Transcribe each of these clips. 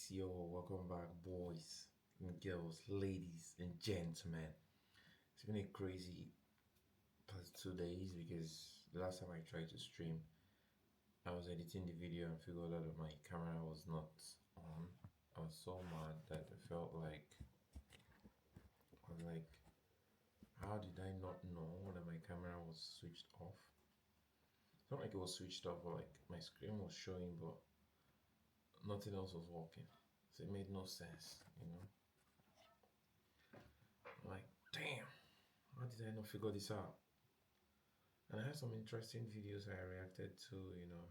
Yo. Welcome back, boys and girls, ladies and gentlemen. It's been a crazy past 2 days because the last time I tried to stream, I was editing the video and figured out that my camera was not on. I was so mad that I felt like, I was like, how did I not know that my camera was switched off? It's not like it was switched off, but like my screen was showing, but nothing else was working. So it made no sense. I'm like, damn. How did I not figure this out? And I had some interesting videos I reacted to,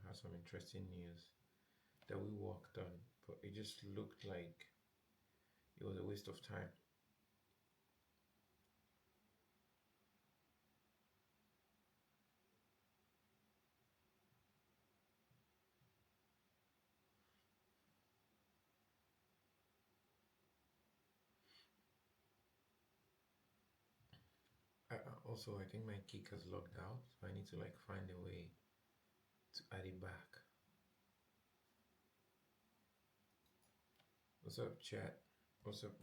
had some interesting news that we worked on, but it just looked like it was a waste of time. Also, I think my kick has logged out, so I need to like find a way to add it back. What's up, chat? What's up,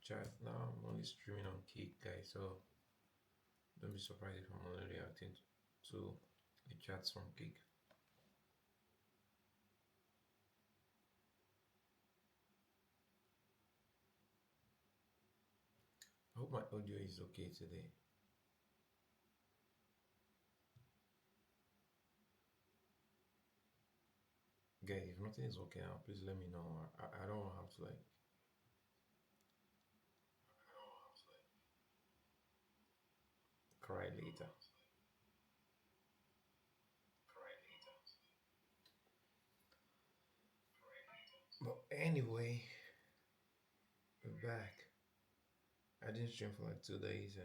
chat? Now I'm only streaming on Kick, guys, so don't be surprised if I'm only reacting to the chats from Kick. I hope my audio is okay today. Guys, if nothing is okay now, please let me know. I don't want to have to like cry later. But anyway, we're back. I didn't stream for like 2 days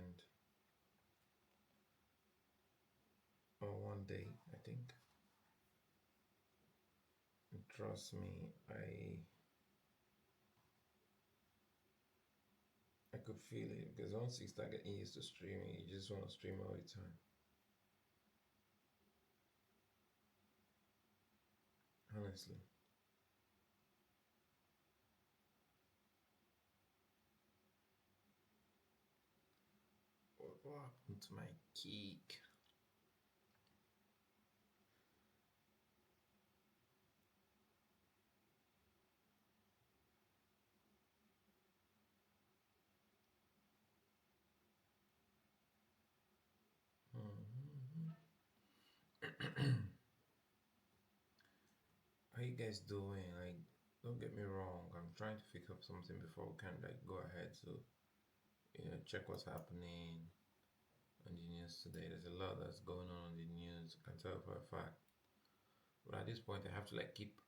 or one day, I think. And trust me, I could feel it because once you start getting used to streaming, you just want to stream all the time. Honestly. What happened to my kick? How you guys doing? Like, don't get me wrong. I'm trying to fix up something before we can like go ahead. So, check what's happening on the news today. There's a lot that's going on the news. I can tell for a fact. But at this point, I have to like keep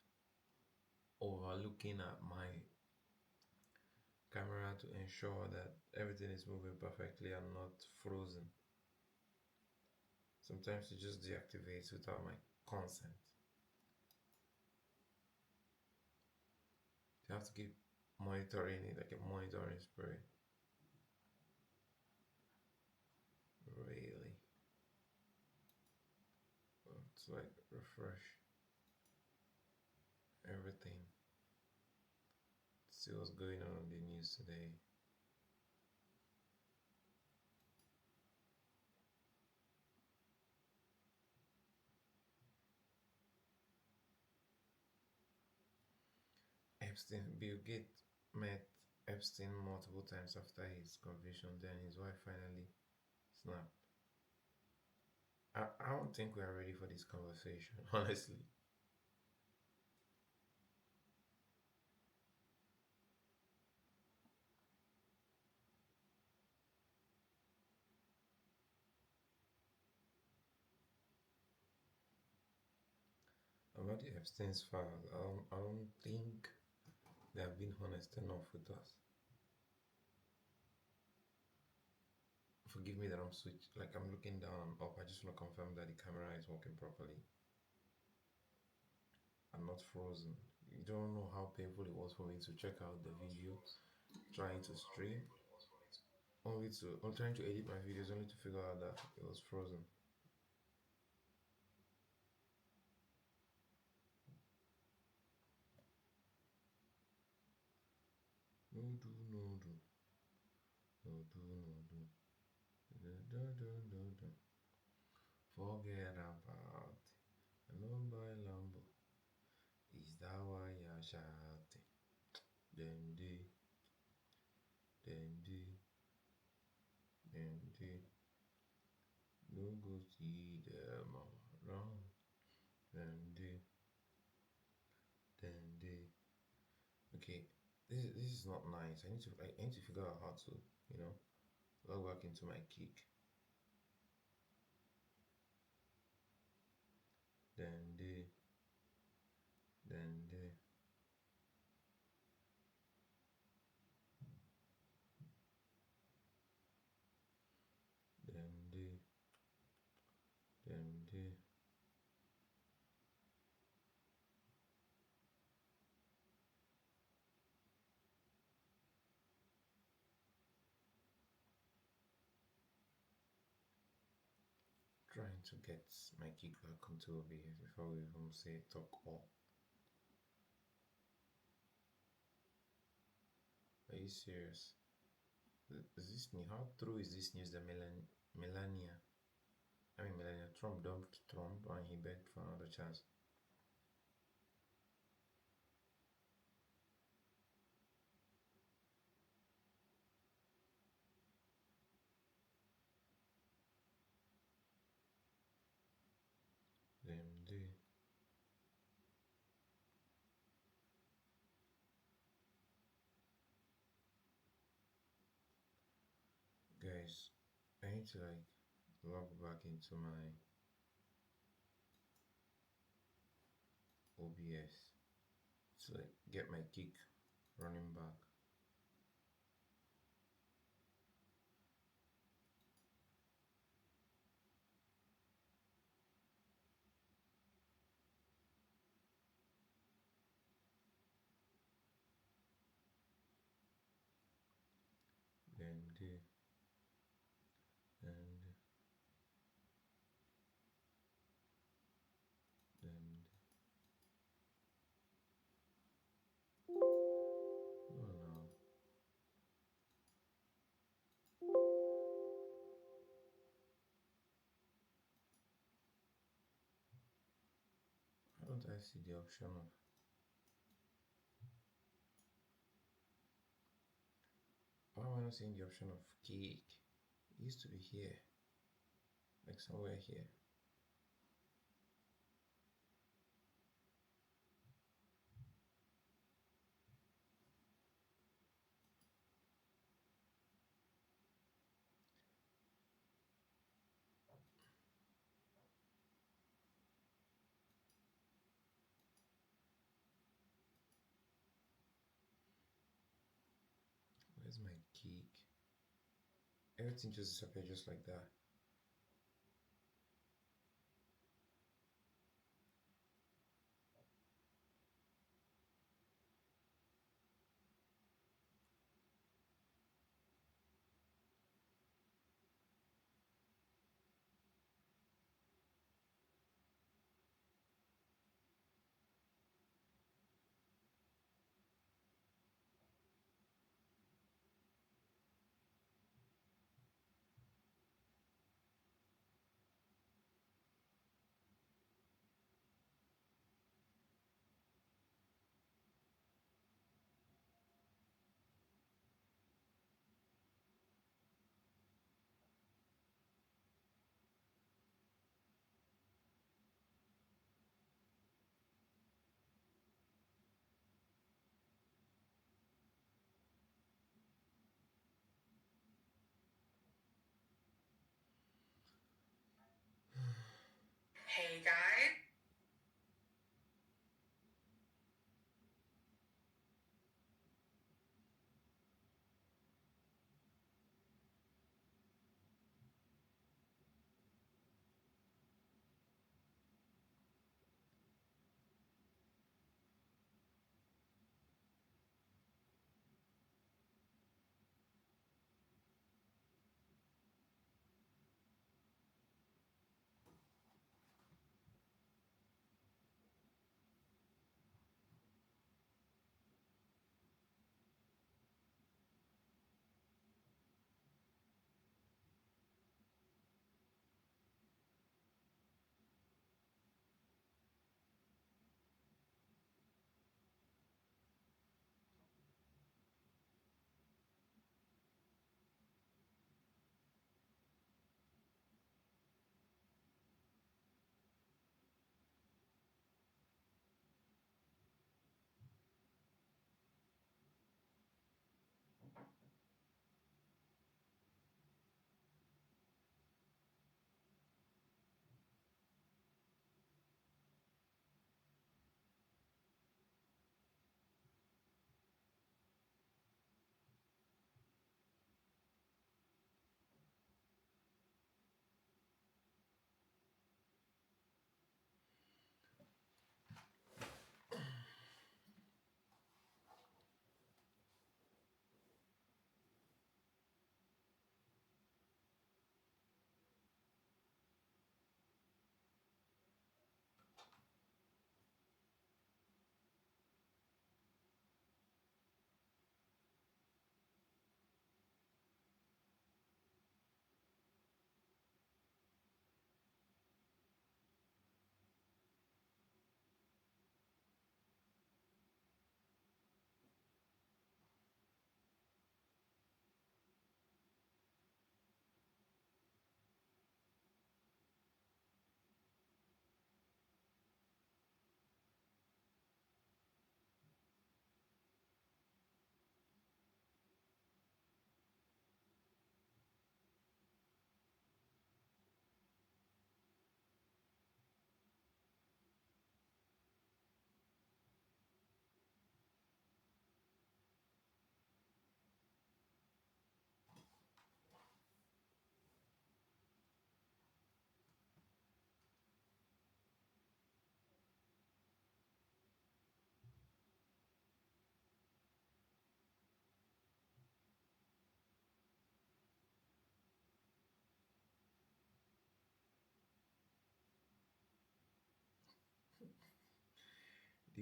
overlooking at my camera to ensure that everything is moving perfectly and not frozen. Sometimes it just deactivates without my consent. You have to keep monitoring it like a monitoring spirit. Really. It's like refresh everything. See what's going on in the news today. Bill Gates met Epstein multiple times after his conviction, then his wife finally snapped. I don't think we are ready for this conversation, honestly. About the Epstein's files, I don't think they have been honest enough with us. Forgive me that I'm switched, like I'm looking down and up. I just want to confirm that the camera is working properly. I'm not frozen. You don't know how painful it was for me to check out the video trying to stream, I'm trying to edit my videos only to figure out that it was frozen. do, no do, no do, no do. Do, do, do, do, do. Forget about it. No buy Lambo. Is that why you're shouting? Dendi, dendi, dendi. No go see them around. Dendi, dendi. Okay, this is not nice. I need to figure out how to, you know, log back into my kick. Dendi, dendi, dendi, dendi. Trying to get my kick back onto OBS before we even say talk all. Are you serious? Is this new? How true is this news that Melania Trump dumped Trump and he begged for another chance? Them do. Guys, I need to like log back into my OBS to like get my kick running back. Then do and then oh no. Why don't I see the option of why am I not seeing the option of kick? It used to be here. Like somewhere here. Where's my kick? Everything just disappeared just like that. Hey guys.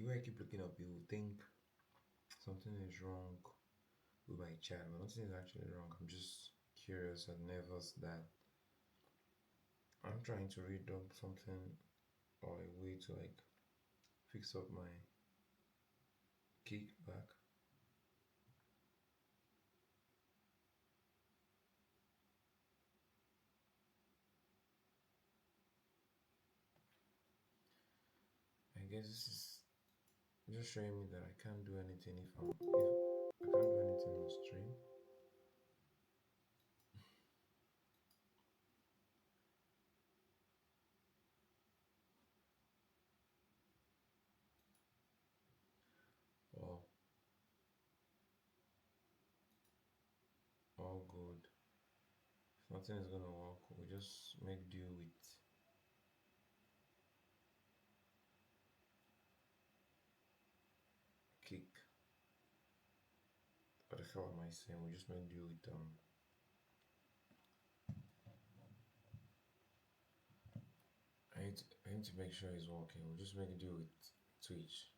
way I keep looking up, you will think something is wrong with my chat, but nothing is actually wrong. I'm just curious and nervous that I'm trying to read up something or a way to like fix up my kickback. I guess this is just showing me that I can't do anything if I can't do anything on stream. Well, all good. If nothing is gonna work, we just make do with kick. What the hell am I saying? We just make do with I need to make sure it's working. We'll just make do with Twitch.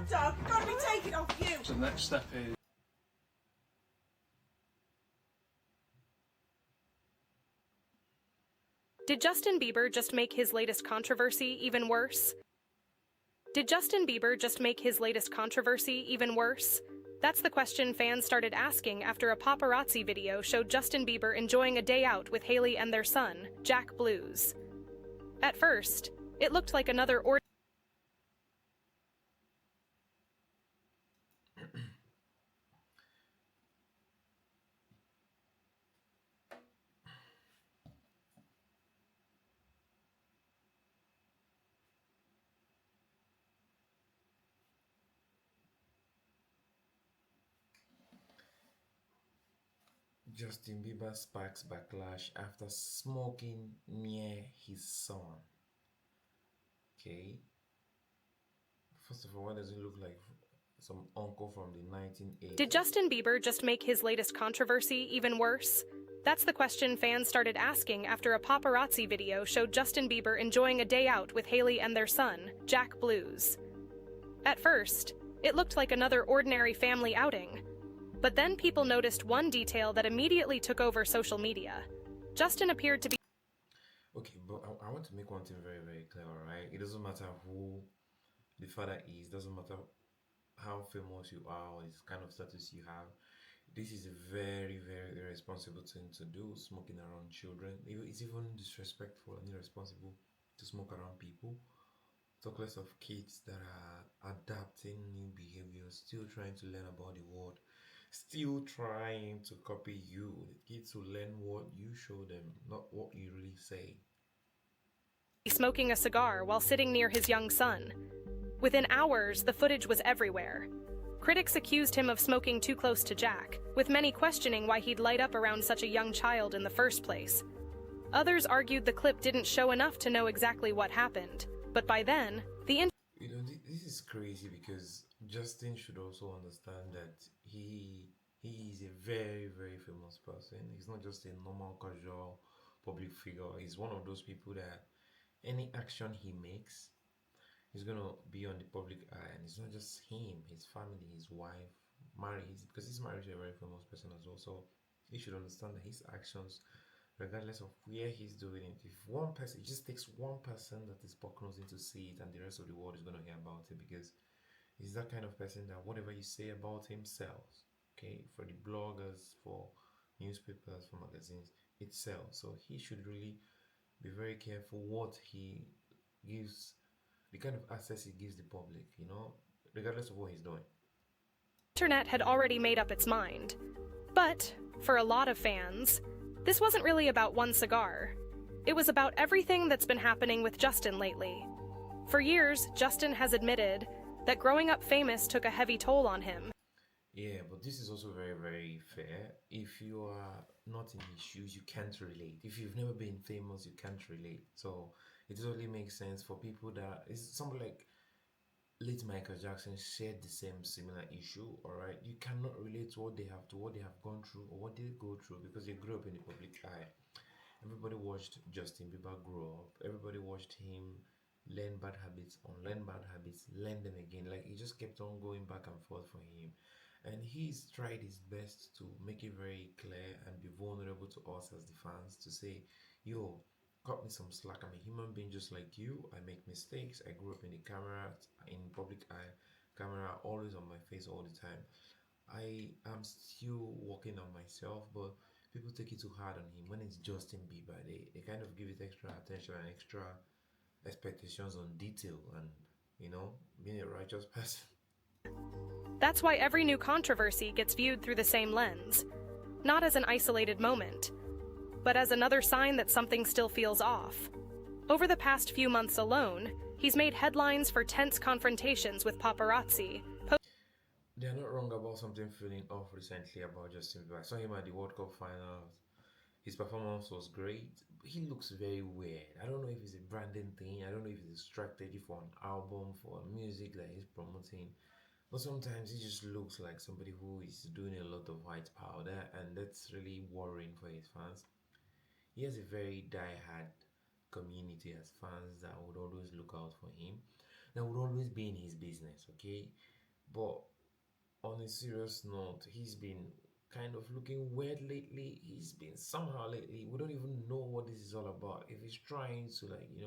Dog, you've got to be taken off you. So the next step is Did Justin Bieber just make his latest controversy even worse? Did Justin Bieber just make his latest controversy even worse? That's the question fans started asking after a paparazzi video showed Justin Bieber enjoying a day out with Hailey and their son, Jack Blues. At first, it looked like another Justin Bieber sparks backlash after smoking near his son. Okay. First of all, why does it look like some uncle from the 1980s? Did Justin Bieber just make his latest controversy even worse? That's the question fans started asking after a paparazzi video showed Justin Bieber enjoying a day out with Hailey and their son, Jack Blues. At first, it looked like another ordinary family outing. But then people noticed one detail that immediately took over social media. Justin appeared to be Okay, but I want to make one thing very, very clear, alright? It doesn't matter who the father is, doesn't matter how famous you are or this kind of status you have. This is a very, very irresponsible thing to do, smoking around children. It's even disrespectful and irresponsible to smoke around people. Talk less of kids that are adapting new behaviors, still trying to learn about the world, still trying to copy you. The kids will learn what you show them, not what you really say. smoking a cigar while sitting near his young son. Within hours, the footage was everywhere. Critics accused him of smoking too close to Jack, with many questioning why he'd light up around such a young child in the first place. Others argued the clip didn't show enough to know exactly what happened, but by then, This is crazy because Justin should also understand that he is a very, very famous person. He's not just a normal casual public figure. He's one of those people that any action he makes is gonna be on the public eye, and it's not just him, his family, his wife, married, because he's married to a very famous person as well. So he should understand that his actions, regardless of where he's doing it, if one person, it just takes one person that is prognosing to see it, and the rest of the world is gonna hear about it because he's that kind of person that whatever you say about himself, okay, for the bloggers, for newspapers, for magazines, it sells. So he should really be very careful what he gives, the kind of access he gives the public, regardless of what he's doing. Internet had already made up its mind. But, for a lot of fans, this wasn't really about one cigar. It was about everything that's been happening with Justin lately. For years, Justin has admitted that growing up famous took a heavy toll on him. Yeah, but this is also very, very fair. If you are not in his shoes, you can't relate. If you've never been famous, you can't relate. So it totally makes sense for people that is somebody like late Michael Jackson shared the same similar issue. All right, you cannot relate to what they have gone through or what they go through because they grew up in the public eye. Everybody watched Justin Bieber grow up. Everybody watched him learn bad habits, unlearn bad habits, learn them again. Like he just kept on going back and forth for him. And he's tried his best to make it very clear and be vulnerable to us as the fans to say, yo, cut me some slack. I'm a human being just like you. I make mistakes. I grew up in the camera, in public eye, camera always on my face all the time. I am still working on myself, but people take it too hard on him. When it's Justin Bieber, they kind of give it extra attention and extra expectations on detail and, being a righteous person. That's why every new controversy gets viewed through the same lens, not as an isolated moment, but as another sign that something still feels off. Over the past few months alone, he's made headlines for tense confrontations with paparazzi. They're not wrong about something feeling off recently about Justin Bieber. I saw him at the World Cup finals. His performance was great. He looks very weird. I don't know if it's a branding thing. I don't know if it's a strategy for an album, for music that he's promoting. But sometimes he just looks like somebody who is doing a lot of white powder, and that's really worrying for his fans. He has a very die-hard community as fans that would always look out for him. That would always be in his business, okay? But on a serious note, he's been kind of looking weird lately. He's been somehow lately. We don't even know what this is all about. If he's trying to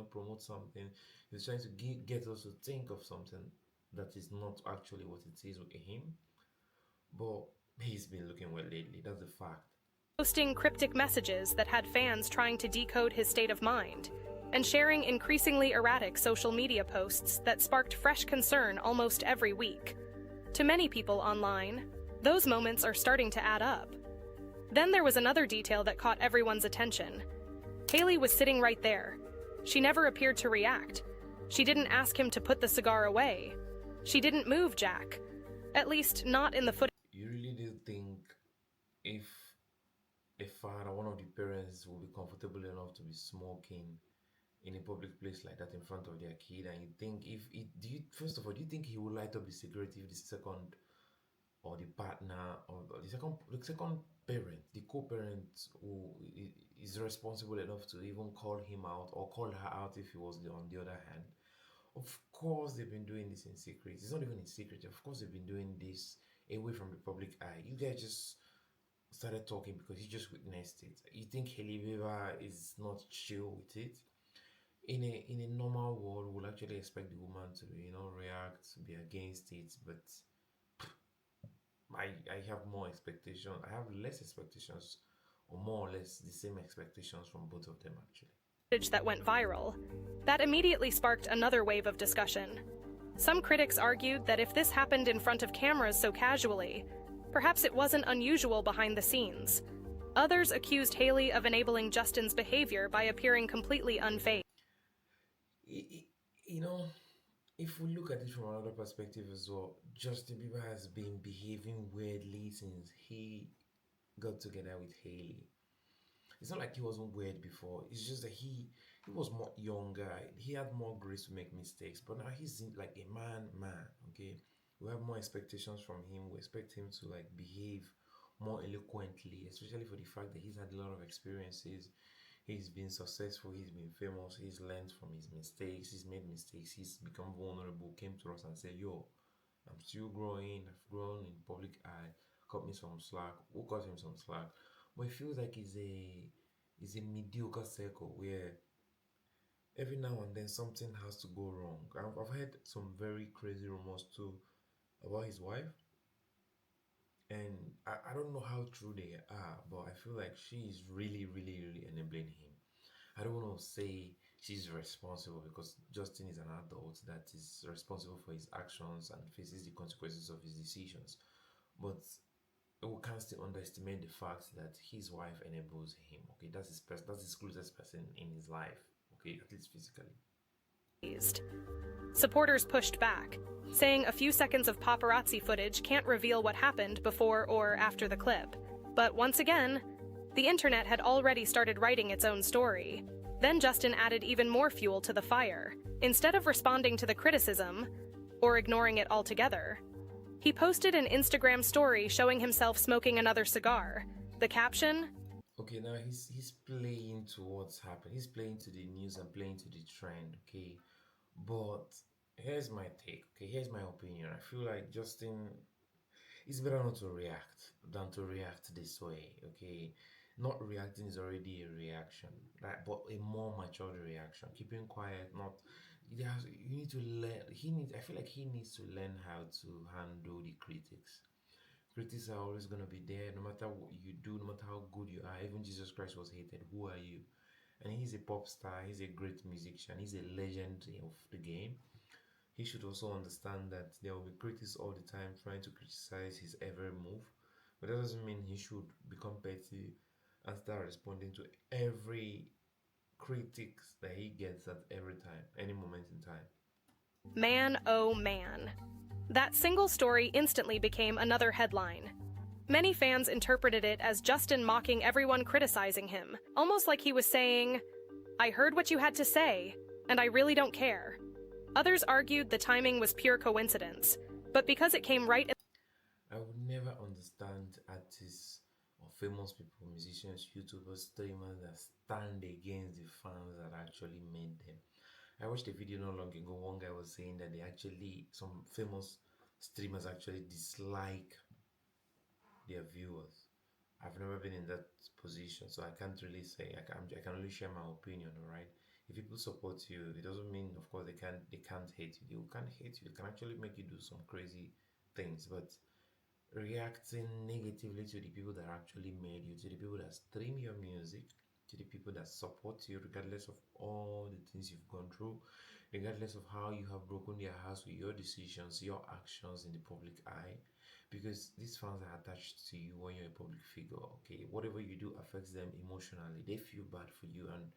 promote something, if he's trying to get us to think of something that is not actually what it is with him. But he's been looking weird lately. That's a fact. Posting cryptic messages that had fans trying to decode his state of mind, and sharing increasingly erratic social media posts that sparked fresh concern almost every week. To many people online, those moments are starting to add up. Then there was another detail that caught everyone's attention. Hailey was sitting right there. She never appeared to react. She didn't ask him to put the cigar away. She didn't move Jack. At least not in the footage. You really do think if a father, one of the parents, will be comfortable enough to be smoking in a public place like that in front of their kid, and you think if it, do you first of all, do you think he will light up the cigarette if the second or the partner or the second parent, the co-parent who is responsible enough to even call him out or call her out if he was on the other hand? Of course, they've been doing this in secret. It's not even in secret. Of course, they've been doing this away from the public eye. You guys just started talking because you just witnessed it. You think Haley Weaver is not chill with it? In a normal world, we'll actually expect the woman to react, to be against it. But I have more expectations. I have less expectations, or more or less the same expectations from both of them actually. That went viral. That immediately sparked another wave of discussion. Some critics argued that if this happened in front of cameras so casually, perhaps it wasn't unusual behind the scenes. Others accused Hailey of enabling Justin's behavior by appearing completely unfazed. You know, if we look at it from another perspective as well, Justin Bieber has been behaving weirdly since he got together with Hailey. It's not like he wasn't weird before. It's just that he was more younger. He had more grace to make mistakes. But now he's like a man. Okay, we have more expectations from him. We expect him to like behave more eloquently, especially for the fact that he's had a lot of experiences. He's been successful. He's been famous. He's learned from his mistakes. He's made mistakes. He's become vulnerable. Came to us and said, "Yo, I'm still growing. I've grown in public eye. Cut me some slack." Who cut him some slack? But it feels like it's a mediocre circle where every now and then something has to go wrong. I've heard some very crazy rumors too about his wife, and I don't know how true they are, but I feel like she is really, really, really enabling him. I don't want to say she's responsible because Justin is an adult that is responsible for his actions and faces the consequences of his decisions. But we can't still underestimate the fact that his wife enables him. Okay, that's his closest person in his life. Okay, at least physically. Supporters pushed back, saying a few seconds of paparazzi footage can't reveal what happened before or after the clip. But once again, the internet had already started writing its own story. Then Justin added even more fuel to the fire. Instead of responding to the criticism, or ignoring it altogether, he posted an Instagram story showing himself smoking another cigar. The caption, Okay, now he's playing to what's happened. He's playing to the news and playing to the trend. Okay, but here's my take. Okay, here's my opinion. I feel like Justin, it's better not to react than to react this way. Okay, not reacting is already a reaction, like, but a more matured reaction. Keeping quiet, not. You need to learn. I feel like he needs to learn how to handle the critics. Critics are always gonna be there, no matter what you do, no matter how good you are. Even Jesus Christ was hated. Who are you? And he's a pop star. He's a great musician. He's a legend of the game. He should also understand that there will be critics all the time trying to criticize his every move, but that doesn't mean he should become petty and start responding to every critics that he gets at every time, any moment in time. man oh man. That single story instantly became another headline. Many fans interpreted it as Justin mocking everyone criticizing him, almost like he was saying, I heard what you had to say, and I really don't care. Others argued the timing was pure coincidence, but because it came right I would never understand artists or famous people, musicians, YouTubers, streamers that stand against the fans that actually made them. I watched a video not long ago. One guy was saying that some famous streamers actually dislike their viewers. I've never been in that position, so I can't really say. I can only share my opinion. All right. If people support you, it doesn't mean, of course, they can't hate you. They can't hate you. They can actually make you do some crazy things, but reacting negatively to the people that actually made you, to the people that stream your music, to the people that support you, regardless of all the things you've gone through, regardless of how you have broken their hearts with your decisions, your actions in the public eye, because these fans are attached to you when you're a public figure. Okay, whatever you do affects them emotionally. They feel bad for you and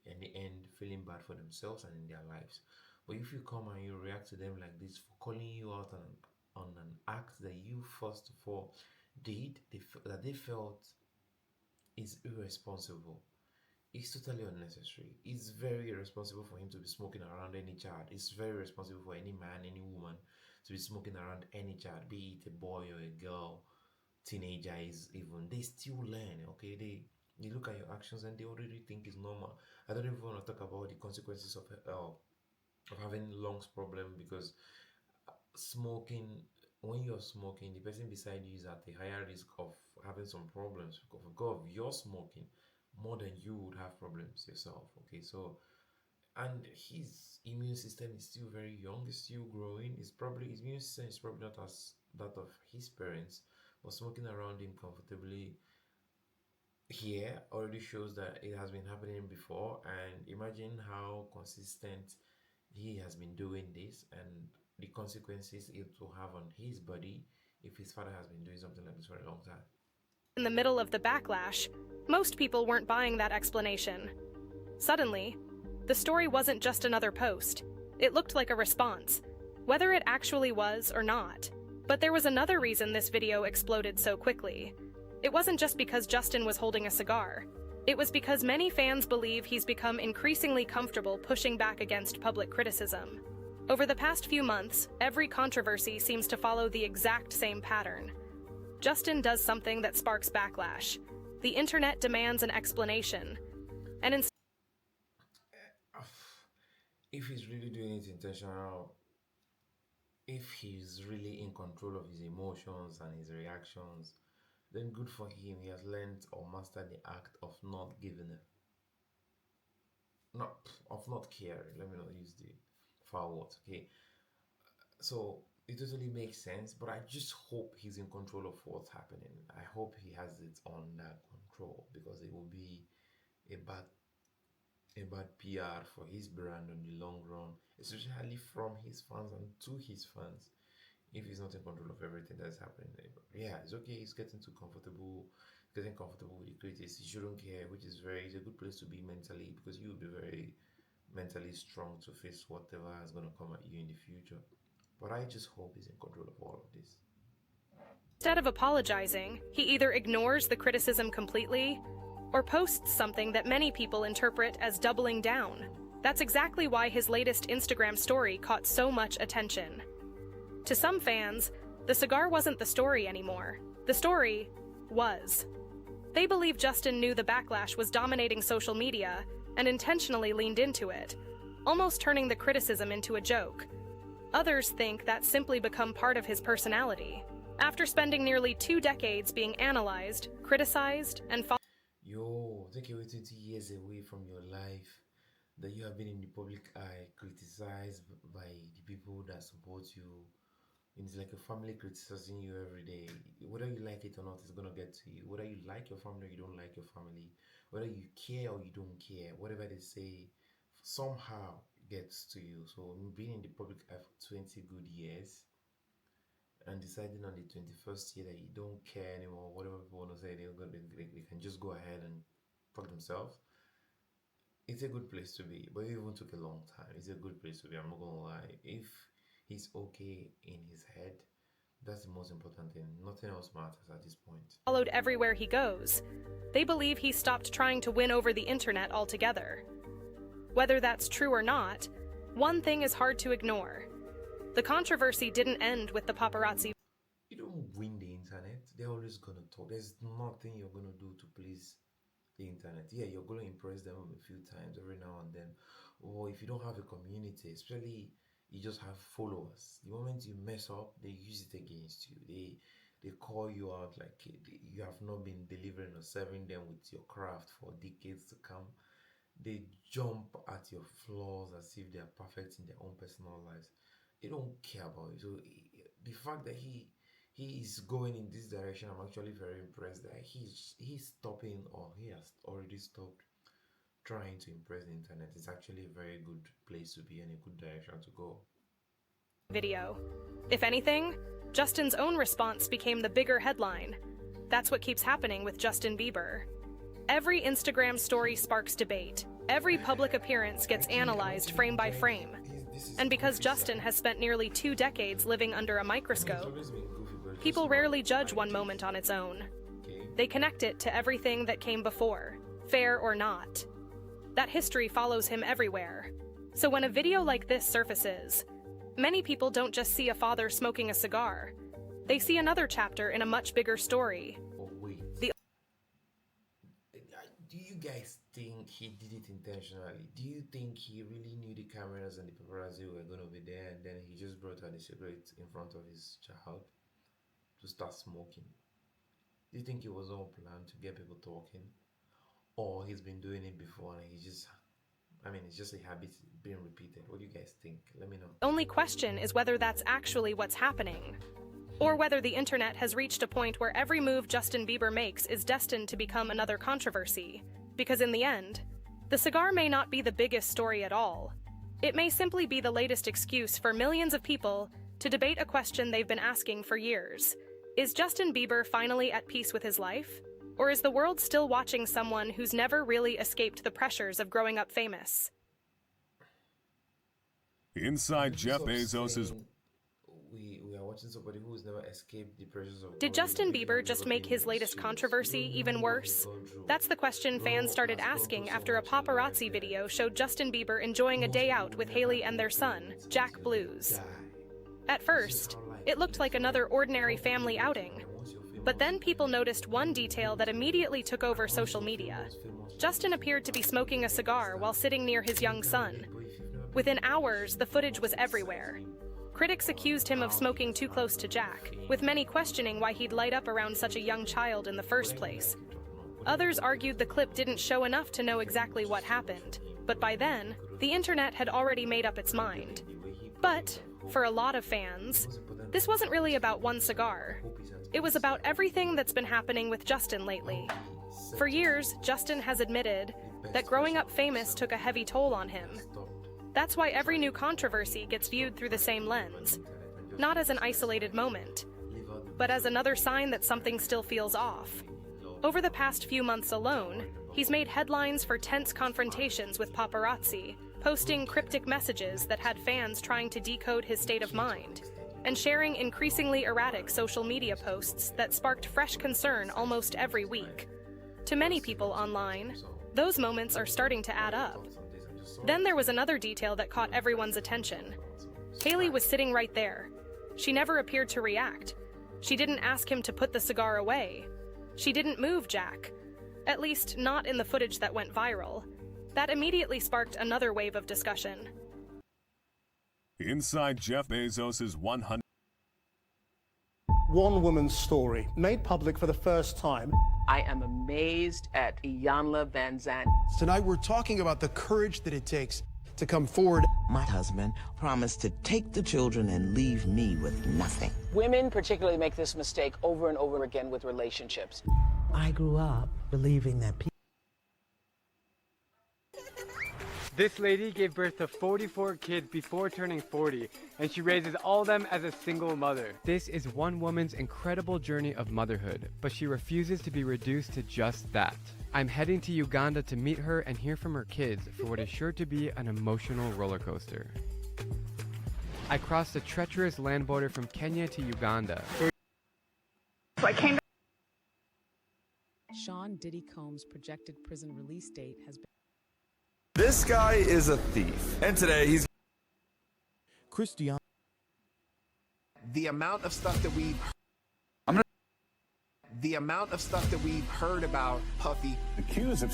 in the end feeling bad for themselves and in their lives. But if you come and you react to them like this for calling you out on an act that you first of all did, that they felt is irresponsible, it's totally unnecessary. It's very irresponsible for him to be smoking around any child. It's very irresponsible for any man, any woman to be smoking around any child, be it a boy or a girl, teenager is even. They still learn, okay? They look at your actions and they already think it's normal. I don't even want to talk about the consequences of having lungs problem because smoking, when you're smoking, the person beside you is at a higher risk of having some problems because of your smoking more than you would have problems yourself. Okay, so and his immune system is still very young, it's still growing. His immune system is probably not as that of his parents, but smoking around him comfortably here already shows that it has been happening before. And imagine how consistent he has been doing this and the consequences it will have on his body if his father has been doing something like this for a long time. in the middle of the backlash, most people weren't buying that explanation. Suddenly, the story wasn't just another post. It looked like a response, whether it actually was or not. But there was another reason this video exploded so quickly. It wasn't just because Justin was holding a cigar. It was because many fans believe he's become increasingly comfortable pushing back against public criticism. Over the past few months, every controversy seems to follow the exact same pattern. Justin does something that sparks backlash. The internet demands an explanation. And If he's really doing it intentional, if he's really in control of his emotions and his reactions, then good for him. He has learned or mastered the act of not giving a not of not caring. Let me not use the foul words, okay? So it totally makes sense, but I just hope he's in control of what's happening. I hope he has it under control because it will be a bad a bad PR for his brand on the long run, especially from his fans and to his fans. If he's not in control of everything that's happening, yeah, it's okay. He's getting too comfortable, getting comfortable with the critics. He shouldn't care, which is it's a good place to be mentally because you will be very mentally strong to face whatever is going to come at you in the future. But I just hope he's in control of all of this. Instead of apologizing, he either ignores the criticism completely or posts something that many people interpret as doubling down. That's exactly why his latest Instagram story caught so much attention. To some fans, the cigar wasn't the story anymore. The story was. They believe Justine knew the backlash was dominating social media and intentionally leaned into it, almost turning the criticism into a joke. Others think that's simply become part of his personality. After spending nearly 2 decades being analyzed, criticized, and Yo, take away 20 years away from your life that you have been in the public eye, criticized by the people that support you. And it's like a family criticizing you every day. Whether you like it or not, it's gonna get to you. Whether you like your family or you don't like your family, whether you care or you don't care, whatever they say, somehow gets to you. So being in the public eye for 20 good years and deciding on the 21st year that you don't care anymore, whatever people want to say, they can just go ahead and fuck themselves. It's a good place to be, but it even took a long time. It's a good place to be, I'm not gonna lie. If he's okay in his head, that's the most important thing. Nothing else matters at this point. Followed everywhere he goes. They believe he stopped trying to win over the internet altogether. Whether that's true or not, one thing is hard to ignore. The controversy didn't end with the paparazzi. You don't win the internet. They're always gonna talk. There's nothing you're gonna do to please the internet. Yeah, you're gonna impress them a few times every now and then. Or if you don't have a community, especially you just have followers. The moment you mess up, they use it against you. They call you out like you have not been delivering or serving them with your craft for decades to come. They jump at your flaws as if they are perfect in their own personal lives. They don't care about you. So the fact that he is going in this direction, I'm actually very impressed that he's stopping, or he has already stopped trying to impress the internet. It's actually a very good place to be and a good direction to go. Video. If anything, Justine's own response became the bigger headline. That's what keeps happening with Justine Bieber. Every Instagram story sparks debate. Every public appearance gets analyzed frame by frame. And because Justine has spent nearly 2 decades living under a microscope, people rarely judge one moment on its own. They connect it to everything that came before, fair or not. That history follows him everywhere. So when a video like this surfaces, many people don't just see a father smoking a cigar. They see another chapter in a much bigger story. Oh wait. Do you guys think he did it intentionally? Do you think he really knew the cameras and the paparazzi were going to be there and then he just brought out a cigarette in front of his child to start smoking? Do you think it was all planned to get people talking? Or he's been doing it before and it's just a habit being repeated? What do you guys think? Let me know. The only question is whether that's actually what's happening, or whether the internet has reached a point where every move Justine Bieber makes is destined to become another controversy. Because in the end, the cigar may not be the biggest story at all. It may simply be the latest excuse for millions of people to debate a question they've been asking for years. Is Justine Bieber finally at peace with his life? Or is the world still watching someone who's never really escaped the pressures of growing up famous? Inside Jeff Bezos's... We are watching somebody who's never escaped the pressures of... Did Justine Bieber just make his latest controversy even worse? That's the question fans started asking after a paparazzi video showed Justine Bieber enjoying a day out with Hailey and their son, Jack Blues. At first, it looked like another ordinary family outing. But then people noticed one detail that immediately took over social media. Justine appeared to be smoking a cigar while sitting near his young son. Within hours, the footage was everywhere. Critics accused him of smoking too close to Jack, with many questioning why he'd light up around such a young child in the first place. Others argued the clip didn't show enough to know exactly what happened, but by then, the internet had already made up its mind. But, for a lot of fans, this wasn't really about one cigar. It was about everything that's been happening with Justine lately. For years, Justine has admitted that growing up famous took a heavy toll on him. That's why every new controversy gets viewed through the same lens, not as an isolated moment, but as another sign that something still feels off. Over the past few months alone, he's made headlines for tense confrontations with paparazzi, posting cryptic messages that had fans trying to decode his state of mind, and sharing increasingly erratic social media posts that sparked fresh concern almost every week. To many people online, those moments are starting to add up. Then there was another detail that caught everyone's attention. Hailey was sitting right there. She never appeared to react. She didn't ask him to put the cigar away. She didn't move Jack. At least, not in the footage that went viral. That immediately sparked another wave of discussion. Inside Jeff Bezos' 100. One woman's story, made public for the first time. I am amazed at Iyanla Vanzant. Tonight we're talking about the courage that it takes to come forward. My husband promised to take the children and leave me with nothing. Women particularly make this mistake over and over again with relationships. I grew up believing that people. This lady gave birth to 44 kids before turning 40, and she raises all of them as a single mother. This is one woman's incredible journey of motherhood, but she refuses to be reduced to just that. I'm heading to Uganda to meet her and hear from her kids for what is sure to be an emotional roller coaster. I crossed the treacherous land border from Kenya to Uganda. So I came. Sean Diddy Combs' projected prison release date has been. This guy is a thief, and today he's Christian. The amount of stuff that we've heard about Puffy. accused of.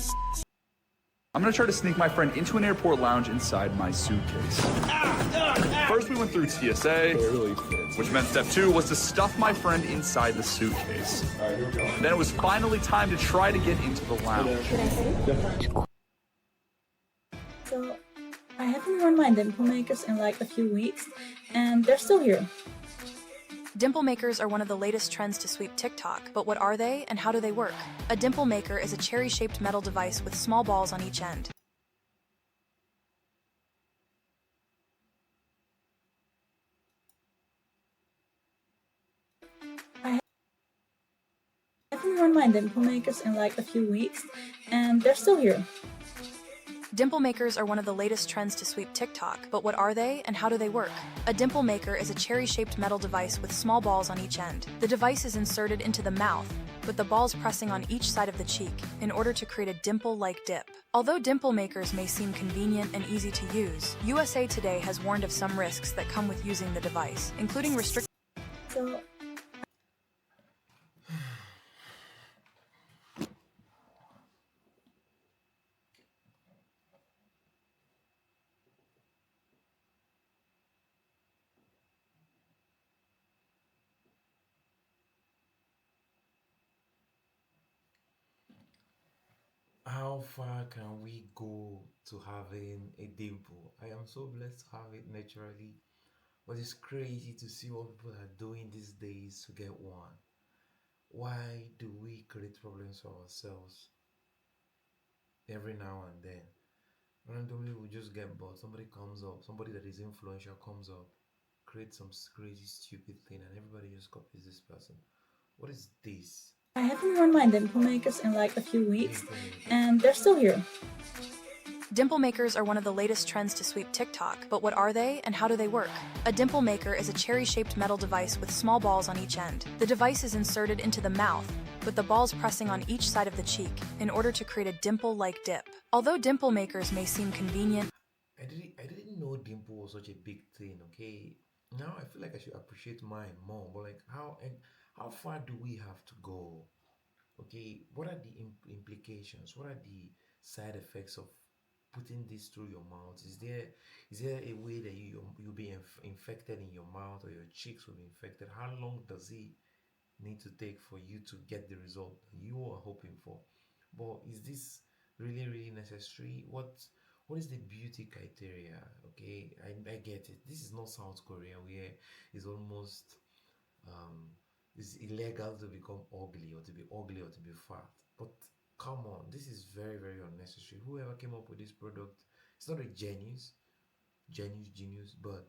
I'm gonna try to sneak my friend into an airport lounge inside my suitcase. First, we went through TSA, which meant step 2 was to stuff my friend inside the suitcase. Then it was finally time to try to get into the lounge. So, I haven't worn my dimple makers in like a few weeks, and they're still here. Dimple makers are one of the latest trends to sweep TikTok, but what are they and how do they work? A dimple maker is a cherry-shaped metal device with small balls on each end. I haven't worn my dimple makers in like a few weeks, and they're still here. Dimple makers are one of the latest trends to sweep TikTok, but what are they and how do they work? A dimple maker is a cherry-shaped metal device with small balls on each end. The device is inserted into the mouth, with the balls pressing on each side of the cheek in order to create a dimple-like dip. Although dimple makers may seem convenient and easy to use, USA Today has warned of some risks that come with using the device, including restrictions. So, how far can we go to having a dimple? I am so blessed to have it naturally, but it's crazy to see what people are doing these days to get one. Why do we create problems for ourselves every now and then? Randomly, we just get bored. Somebody comes up, somebody that is influential comes up, creates some crazy, stupid thing, and everybody just copies this person. What is this? I haven't worn my dimple makers in like a few weeks, and they're still here. Dimple makers are one of the latest trends to sweep TikTok, but what are they and how do they work? A dimple maker is a cherry-shaped metal device with small balls on each end. The device is inserted into the mouth, with the balls pressing on each side of the cheek in order to create a dimple-like dip. Although dimple makers may seem convenient, I didn't know dimple was such a big thing. Okay, now I feel like I should appreciate mine more. But like, how far do we have to go? Okay, what are the implications? What are the side effects of putting this through your mouth? Is there a way that you'll be infected in your mouth, or your cheeks will be infected? How long does it need to take for you to get the result you are hoping for? But is this really necessary? What is the beauty criteria? Okay, I get it. This is not South Korea where it's almost it's illegal to become ugly or to be fat. But come on, this is very, very unnecessary. Whoever came up with this product, it's not a genius, but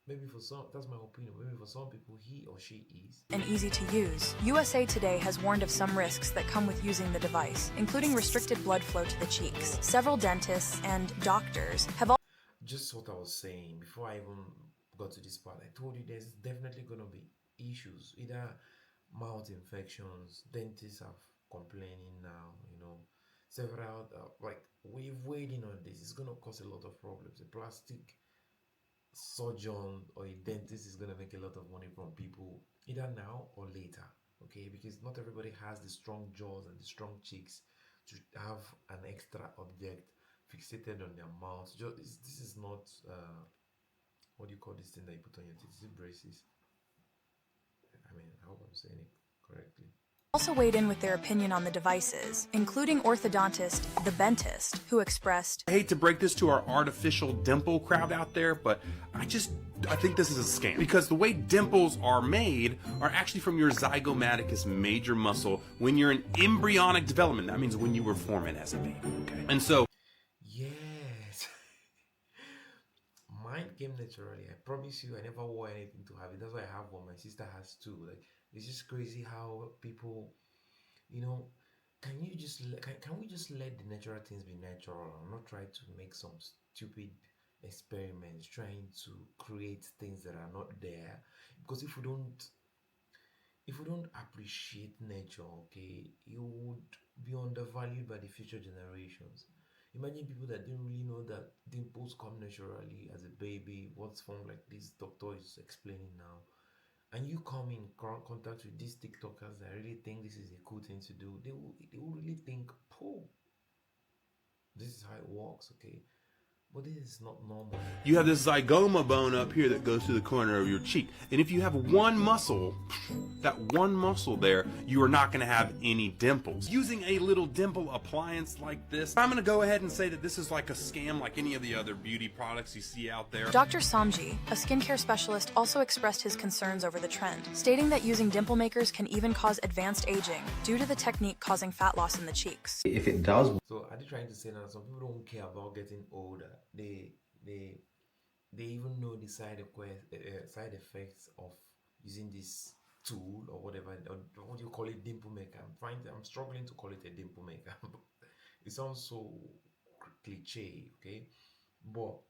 maybe for some, that's my opinion, maybe for some people, he or she is. And easy to use. USA Today has warned of some risks that come with using the device, including restricted blood flow to the cheeks. Several dentists and doctors have all Just what I was saying before I even got to this part. I told you there's definitely going to be issues, either mouth infections. Dentists are complaining now, several like we're waiting on this. It's going to cause a lot of problems. A plastic surgeon or a dentist is going to make a lot of money from people either now or later, okay, because not everybody has the strong jaws and the strong cheeks to have an extra object fixated on their mouth. This is not what do you call this thing that you put on your teeth? Is it braces? I mean, I hope I'm saying it correctly. Also weighed in with their opinion on the devices, including orthodontist The Bentist, who expressed, I hate to break this to our artificial dimple crowd out there, but I think this is a scam. Because the way dimples are made are actually from your zygomaticus major muscle when you're in embryonic development. That means when you were forming as a baby, okay? And so... Yes. Mine came naturally. I promise you, I never wore anything to have it. That's why I have one. My sister has too. Like, it's just crazy how people, can we just let the natural things be natural and not try to make some stupid experiments trying to create things that are not there? Because if we don't appreciate nature, okay, it would be undervalued by the future generations. Imagine people that didn't really know that dimples come naturally as a baby, what's formed like this doctor is explaining now. And you come in contact with these TikTokers that really think this is a cool thing to do. They will really think, oh, this is how it works, okay? But this is not normal. You have this zygoma bone up here that goes to the corner of your cheek. And if you have one muscle, that one muscle there, you are not going to have any dimples. Using a little dimple appliance like this, I'm going to go ahead and say that this is like a scam like any of the other beauty products you see out there. Dr. Samji, a skincare specialist, also expressed his concerns over the trend, stating that using dimple makers can even cause advanced aging due to the technique causing fat loss in the cheeks. If it does... So are they trying to say that some people don't care about getting older? They even know the side effects of using this tool or whatever, or what do you call it, dimple maker? I'm struggling to call it a dimple maker. It sounds so cliche, okay? But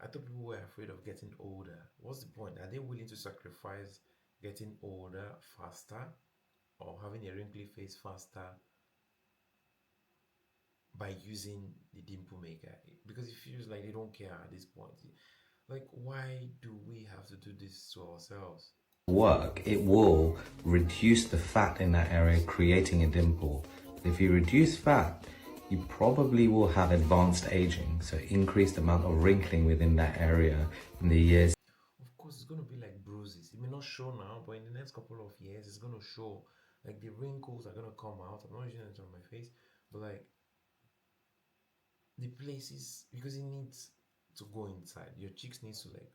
I thought people were afraid of getting older. What's the point? Are they willing to sacrifice getting older faster or having a wrinkly face faster by using the dimple maker? Because it feels like they don't care at this point. Like, why do we have to do this to ourselves? Work, it will reduce the fat in that area, creating a dimple. If you reduce fat, you probably will have advanced aging, so increased amount of wrinkling within that area in the years. Of course, it's going to be like bruises. It may not show now, but in the next couple of years, it's going to show. Like, the wrinkles are going to come out. I'm not using it on my face, but like, the places, because it needs to go inside. Your cheeks needs to like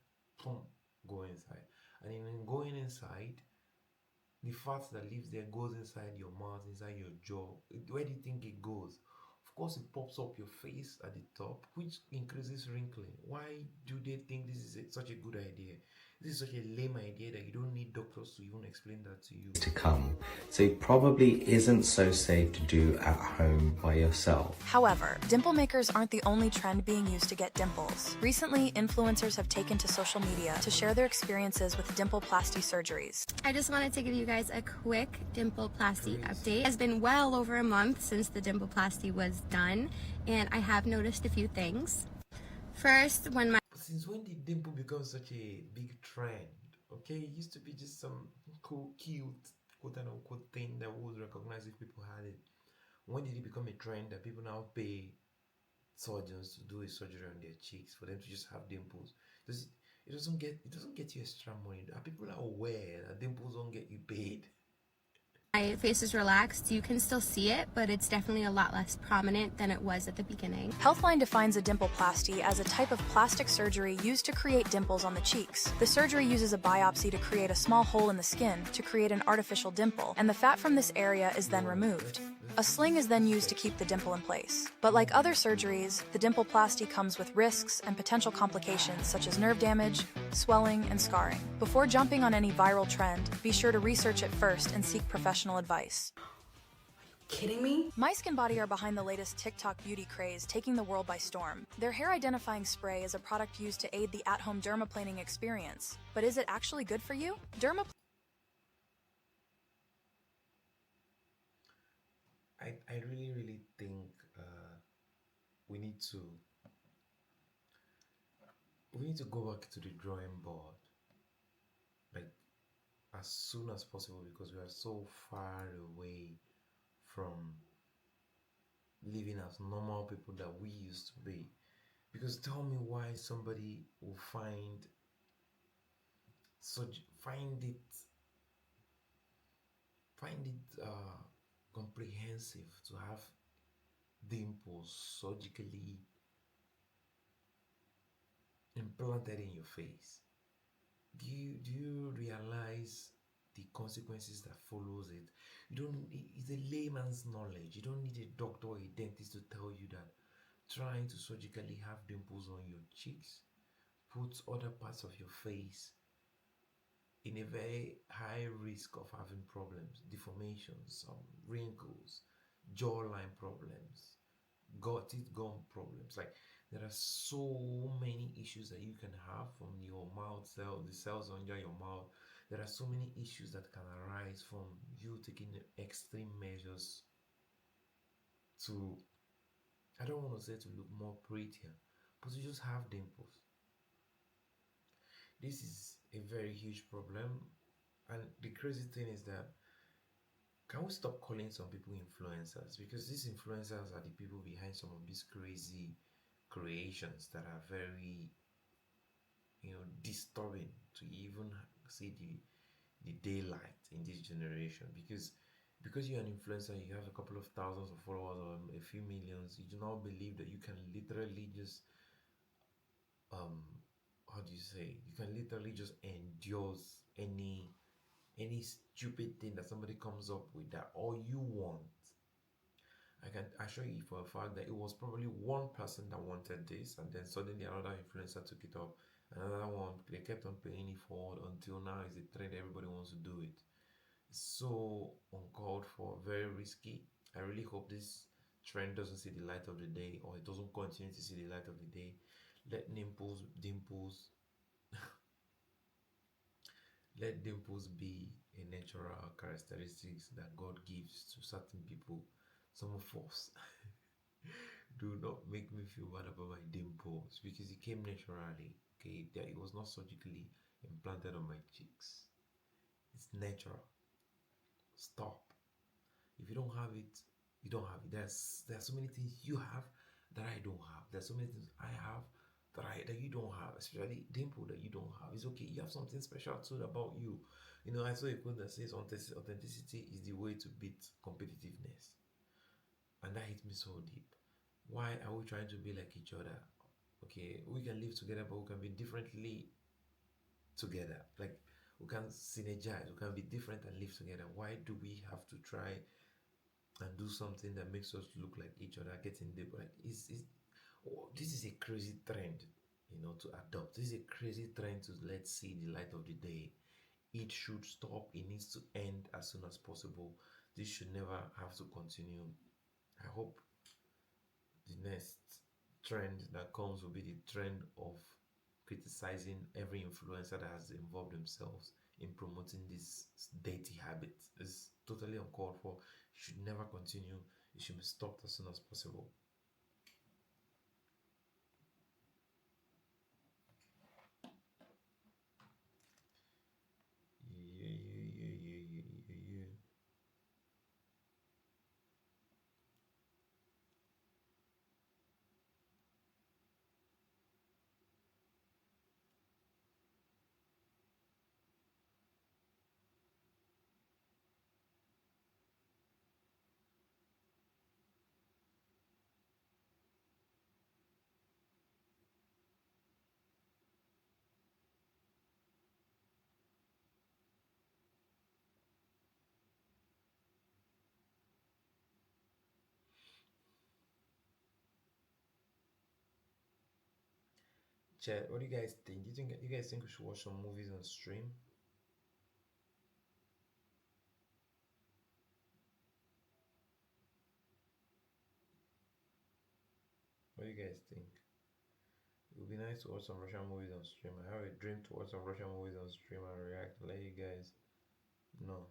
go inside, and in going inside, the fat that lives there goes inside your mouth, inside your jaw. Where do you think it goes? Of course, it pops up your face at the top, which increases wrinkling. Why do they think this is such a good idea? This is such a lame idea that you don't need doctors to even explain that to you. To come. So it probably isn't so safe to do at home by yourself. However, dimple makers aren't the only trend being used to get dimples. Recently, influencers have taken to social media to share their experiences with dimpleplasty surgeries. I just wanted to give you guys a quick dimpleplasty update. It has been well over a month since the dimpleplasty was done, and I have noticed a few things. First, Since when did dimple become such a big trend? Okay, it used to be just some cool, cute, quote-unquote thing that we would recognize if people had it. When did it become a trend that people now pay surgeons to do a surgery on their cheeks for them to just have dimples? It doesn't get you extra money. People are aware that dimples don't get you paid. my face is relaxed, you can still see it, but it's definitely a lot less prominent than it was at the beginning. Healthline defines a dimpleplasty as a type of plastic surgery used to create dimples on the cheeks. The surgery uses a biopsy to create a small hole in the skin to create an artificial dimple, and the fat from this area is then removed. A sling is then used to keep the dimple in place. But like other surgeries, the dimpleplasty comes with risks and potential complications such as nerve damage, swelling, and scarring. Before jumping on any viral trend, be sure to research it first and seek professional advice. Kidding me? My Skin Body are behind the latest TikTok beauty craze, taking the world by storm. Their hair identifying spray is a product used to aid the at-home dermaplaning experience. But is it actually good for you? I really think we need to go back to the drawing board, like as soon as possible, because we are so far away from living as normal people that we used to be. Because tell me why somebody will find it comprehensive to have dimples surgically implanted in your face. Do you realize the consequences that follows it? It's a layman's knowledge. You don't need a doctor or a dentist to tell you that trying to surgically have dimples on your cheeks puts other parts of your face in a very high risk of having problems, deformations, wrinkles, jawline problems, teeth gum problems. Like, there are so many issues that you can have from your mouth cell, the cells under your mouth. There are so many issues that can arise from you taking extreme measures to, I don't want to say to look more prettier, but to just have dimples. This is a very huge problem, and the crazy thing is that, can we stop calling some people influencers? Because these influencers are the people behind some of these crazy creations that are very, disturbing to even see the daylight in this generation. Because you're an influencer, you have a couple of thousands of followers or a few millions, you do not believe that you can literally just how do you say, you can literally just endure any stupid thing that somebody comes up with, that all you want. I can assure you for a fact that it was probably one person that wanted this, and then suddenly another influencer took it up, another one, they kept on paying it forward until now it's a trend, everybody wants to do it. It's so uncalled for, very risky. I really hope this trend doesn't see the light of the day, or it doesn't continue to see the light of the day. Let dimples let dimples be a natural characteristics that God gives to certain people. Some of us do not make me feel bad about my dimples, because it came naturally. Okay, that it was not surgically implanted on my cheeks. It's natural. Stop. If you don't have it, you don't have it. There's so many things you have that I don't have. There's so many things I have that you don't have, especially dimple that you don't have. It's okay. You have something special too about you. I saw a quote that says authenticity is the way to beat competitiveness, and that hit me so deep. Why are we trying to be like each other? Okay, we can live together, but we can be differently together. Like, we can synergize. We can be different and live together. Why do we have to try and do something that makes us look like each other, getting deep? Like, this is a crazy trend, to adopt. This is a crazy trend to let's see the light of the day. It should stop. It needs to end as soon as possible. This should never have to continue. I hope the next trend that comes will be the trend of criticizing every influencer that has involved themselves in promoting this dirty habit. It's totally uncalled for. It should never continue. It should be stopped as soon as possible. Yeah. chat, what do you guys think? You guys think we should watch some movies on stream? What do you guys think? It would be nice to watch some Russian movies on stream. I have a dream to watch some Russian movies on stream and react. Let you guys know.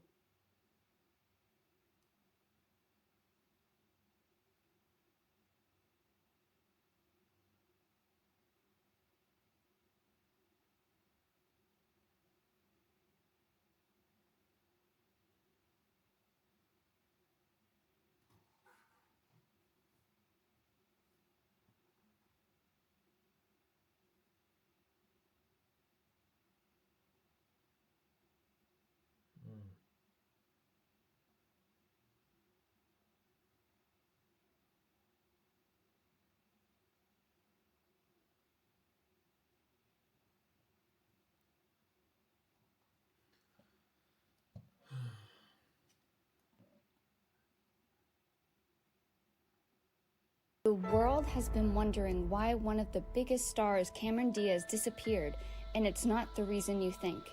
The world has been wondering why one of the biggest stars, Cameron Diaz, disappeared, and it's not the reason you think.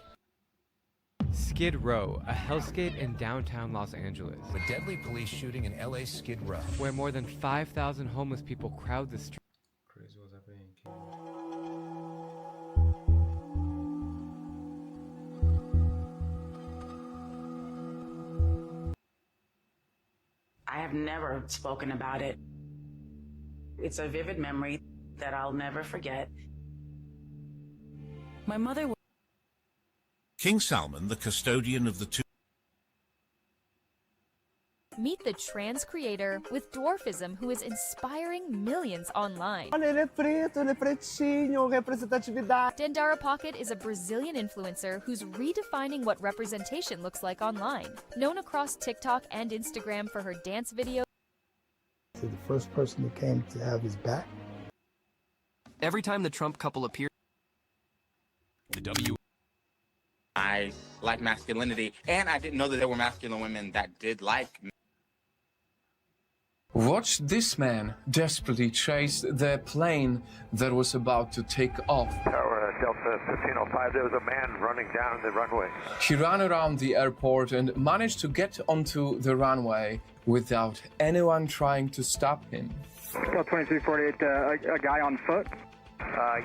Skid Row, a hellscape in downtown Los Angeles. A deadly police shooting in LA Skid Row, where more than 5,000 homeless people crowd the streets. Crazy what's happening in Kenya. I have never spoken about it. It's a vivid memory that I'll never forget. My mother was King Salman, the custodian of the two. Meet the trans creator with dwarfism who is inspiring millions online. Dandara Pocket is a Brazilian influencer who's redefining what representation looks like online. Known across TikTok and Instagram for her dance videos. The first person who came to have his back. Every time the Trump couple appeared, I like masculinity, and I didn't know that there were masculine women that did like me. Watch this man desperately chase the plane that was about to take off. Tower Delta 1505, there was a man running down the runway. He ran around the airport and managed to get onto the runway without anyone trying to stop him. 2348, a guy on foot?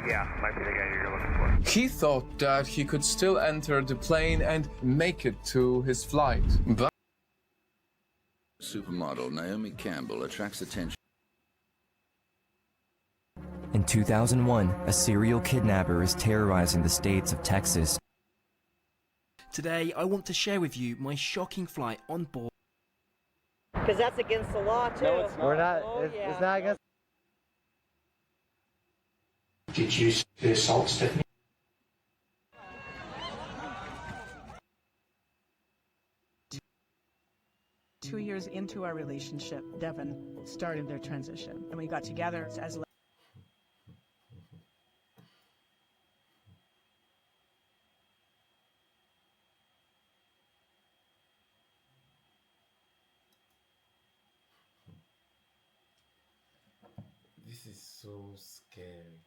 Yeah, might be the guy you're looking for. He thought that he could still enter the plane and make it to his flight, but Supermodel Naomi Campbell attracts attention. In 2001, a serial kidnapper is terrorizing the states of Texas. Today, I want to share with you my shocking flight on board. Because that's against the law, too. No, it's not. We're not. It's not against. Did you see the assault, Stephanie? Two years into our relationship, Devin started their transition, and we got together as This is so scary.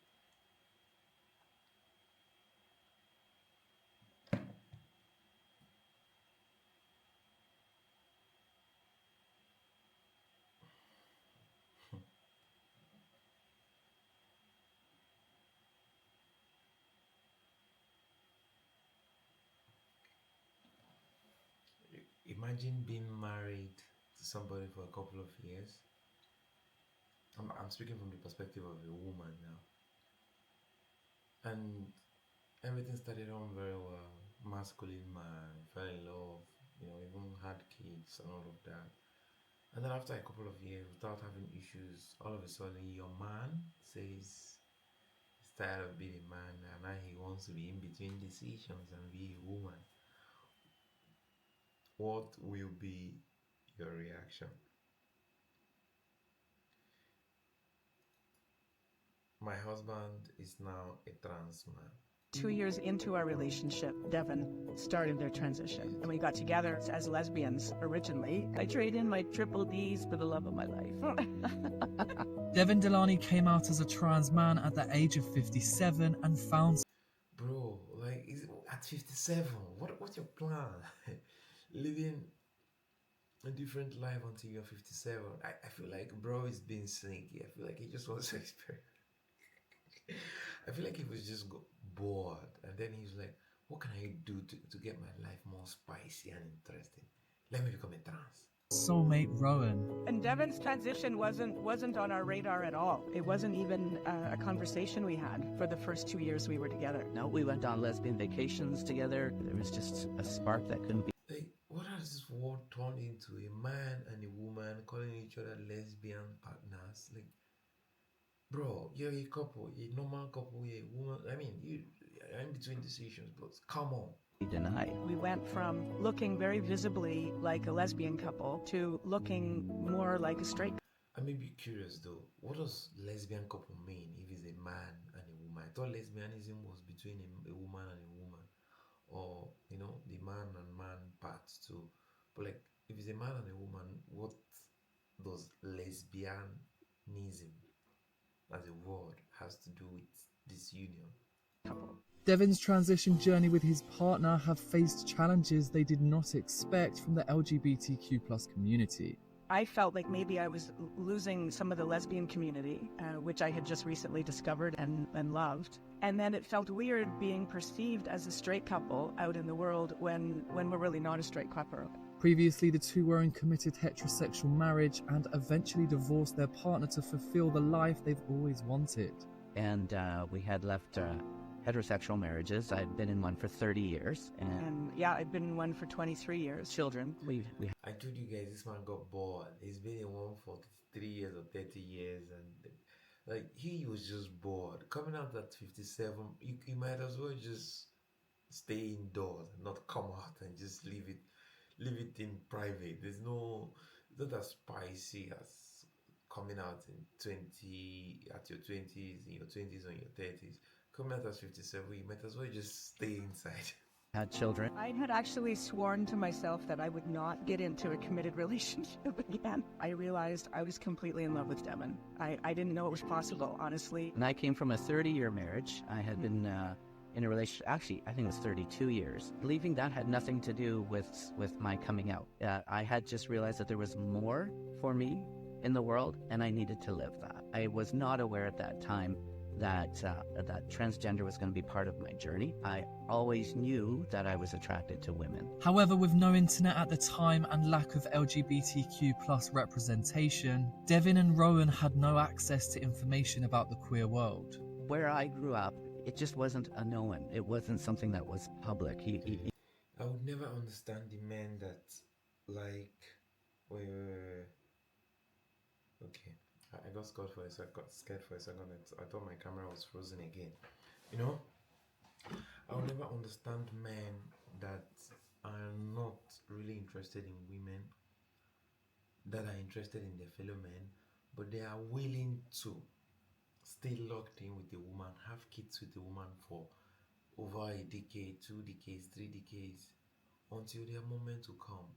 Imagine being married to somebody for a couple of years. I'm speaking from the perspective of a woman now. And everything started on very well. Masculine man, fell in love, even had kids and all of that. And then after a couple of years, without having issues, all of a sudden your man says he's tired of being a man and now he wants to be in between decisions and be a woman. What will be your reaction? My husband is now a trans man. 2 years into our relationship, Devin started their transition, and we got together as lesbians originally. I trade in my triple Ds for the love of my life. Devin Delani came out as a trans man at the age of 57 and found... Bro, like, at 57, what's your plan? Living a different life until you're 57. I feel like bro is being sneaky. I feel like he just wants to experiment. I feel like he was just bored, and then he was like, what can I do to get my life more spicy and interesting? Let me become a trans. soulmate Rowan. And Devin's transition wasn't on our radar at all. It wasn't even a conversation we had for the first 2 years we were together. No, we went on lesbian vacations together. There was just a spark that couldn't be. Like, what has this world turned into? A man and a woman calling each other lesbian partners? Like, bro, you're a couple, a normal couple, you're a woman. I mean, you're in between decisions, but come on. Denied. We went from looking very visibly like a lesbian couple to looking more like a straight. I may be curious though, what does lesbian couple mean if it's a man and a woman? I thought lesbianism was between a woman and a woman, or the man and man part too. But like, if it's a man and a woman, what does lesbianism as a word has to do with this union? Couple. Devin's transition journey with his partner have faced challenges they did not expect from the LGBTQ+ community. I felt like maybe I was losing some of the lesbian community, which I had just recently discovered and loved. And then it felt weird being perceived as a straight couple out in the world when we're really not a straight couple. Previously, the two were in committed heterosexual marriage and eventually divorced their partner to fulfill the life they've always wanted. And we had left heterosexual marriages. I'd been in one for 30 years. And yeah, I'd been in one for 23 years. Children. I told you guys this man got bored. He's been in one for 3 years or 30 years, and like he was just bored. Coming out at 57, you might as well just stay indoors and not come out and just leave it in private. It's not as spicy as coming out in 20 at your 20s, in your 20s or in your 30s. Coming out at 57, you might as well just stay inside. Had children. I had actually sworn to myself that I would not get into a committed relationship again. I realized I was completely in love with Devin. I didn't know it was possible, honestly. And I came from a 30-year marriage. I had been in a relationship, actually, I think it was 32 years. Leaving that had nothing to do with my coming out. I had just realized that there was more for me in the world, and I needed to live that. I was not aware at that time that transgender was going to be part of my journey. I always knew that I was attracted to women. However, with no internet at the time and lack of LGBTQ+ representation, Devin and Rowan had no access to information about the queer world. Where I grew up, it just wasn't a known. It wasn't something that was public. I would never understand the men that, like, were... Okay. I got scared for a second. I thought my camera was frozen again. I will never understand men that are not really interested in women, that are interested in their fellow men, but they are willing to stay locked in with a woman, have kids with a woman for over a decade, 2 decades, 3 decades, until their moment will come.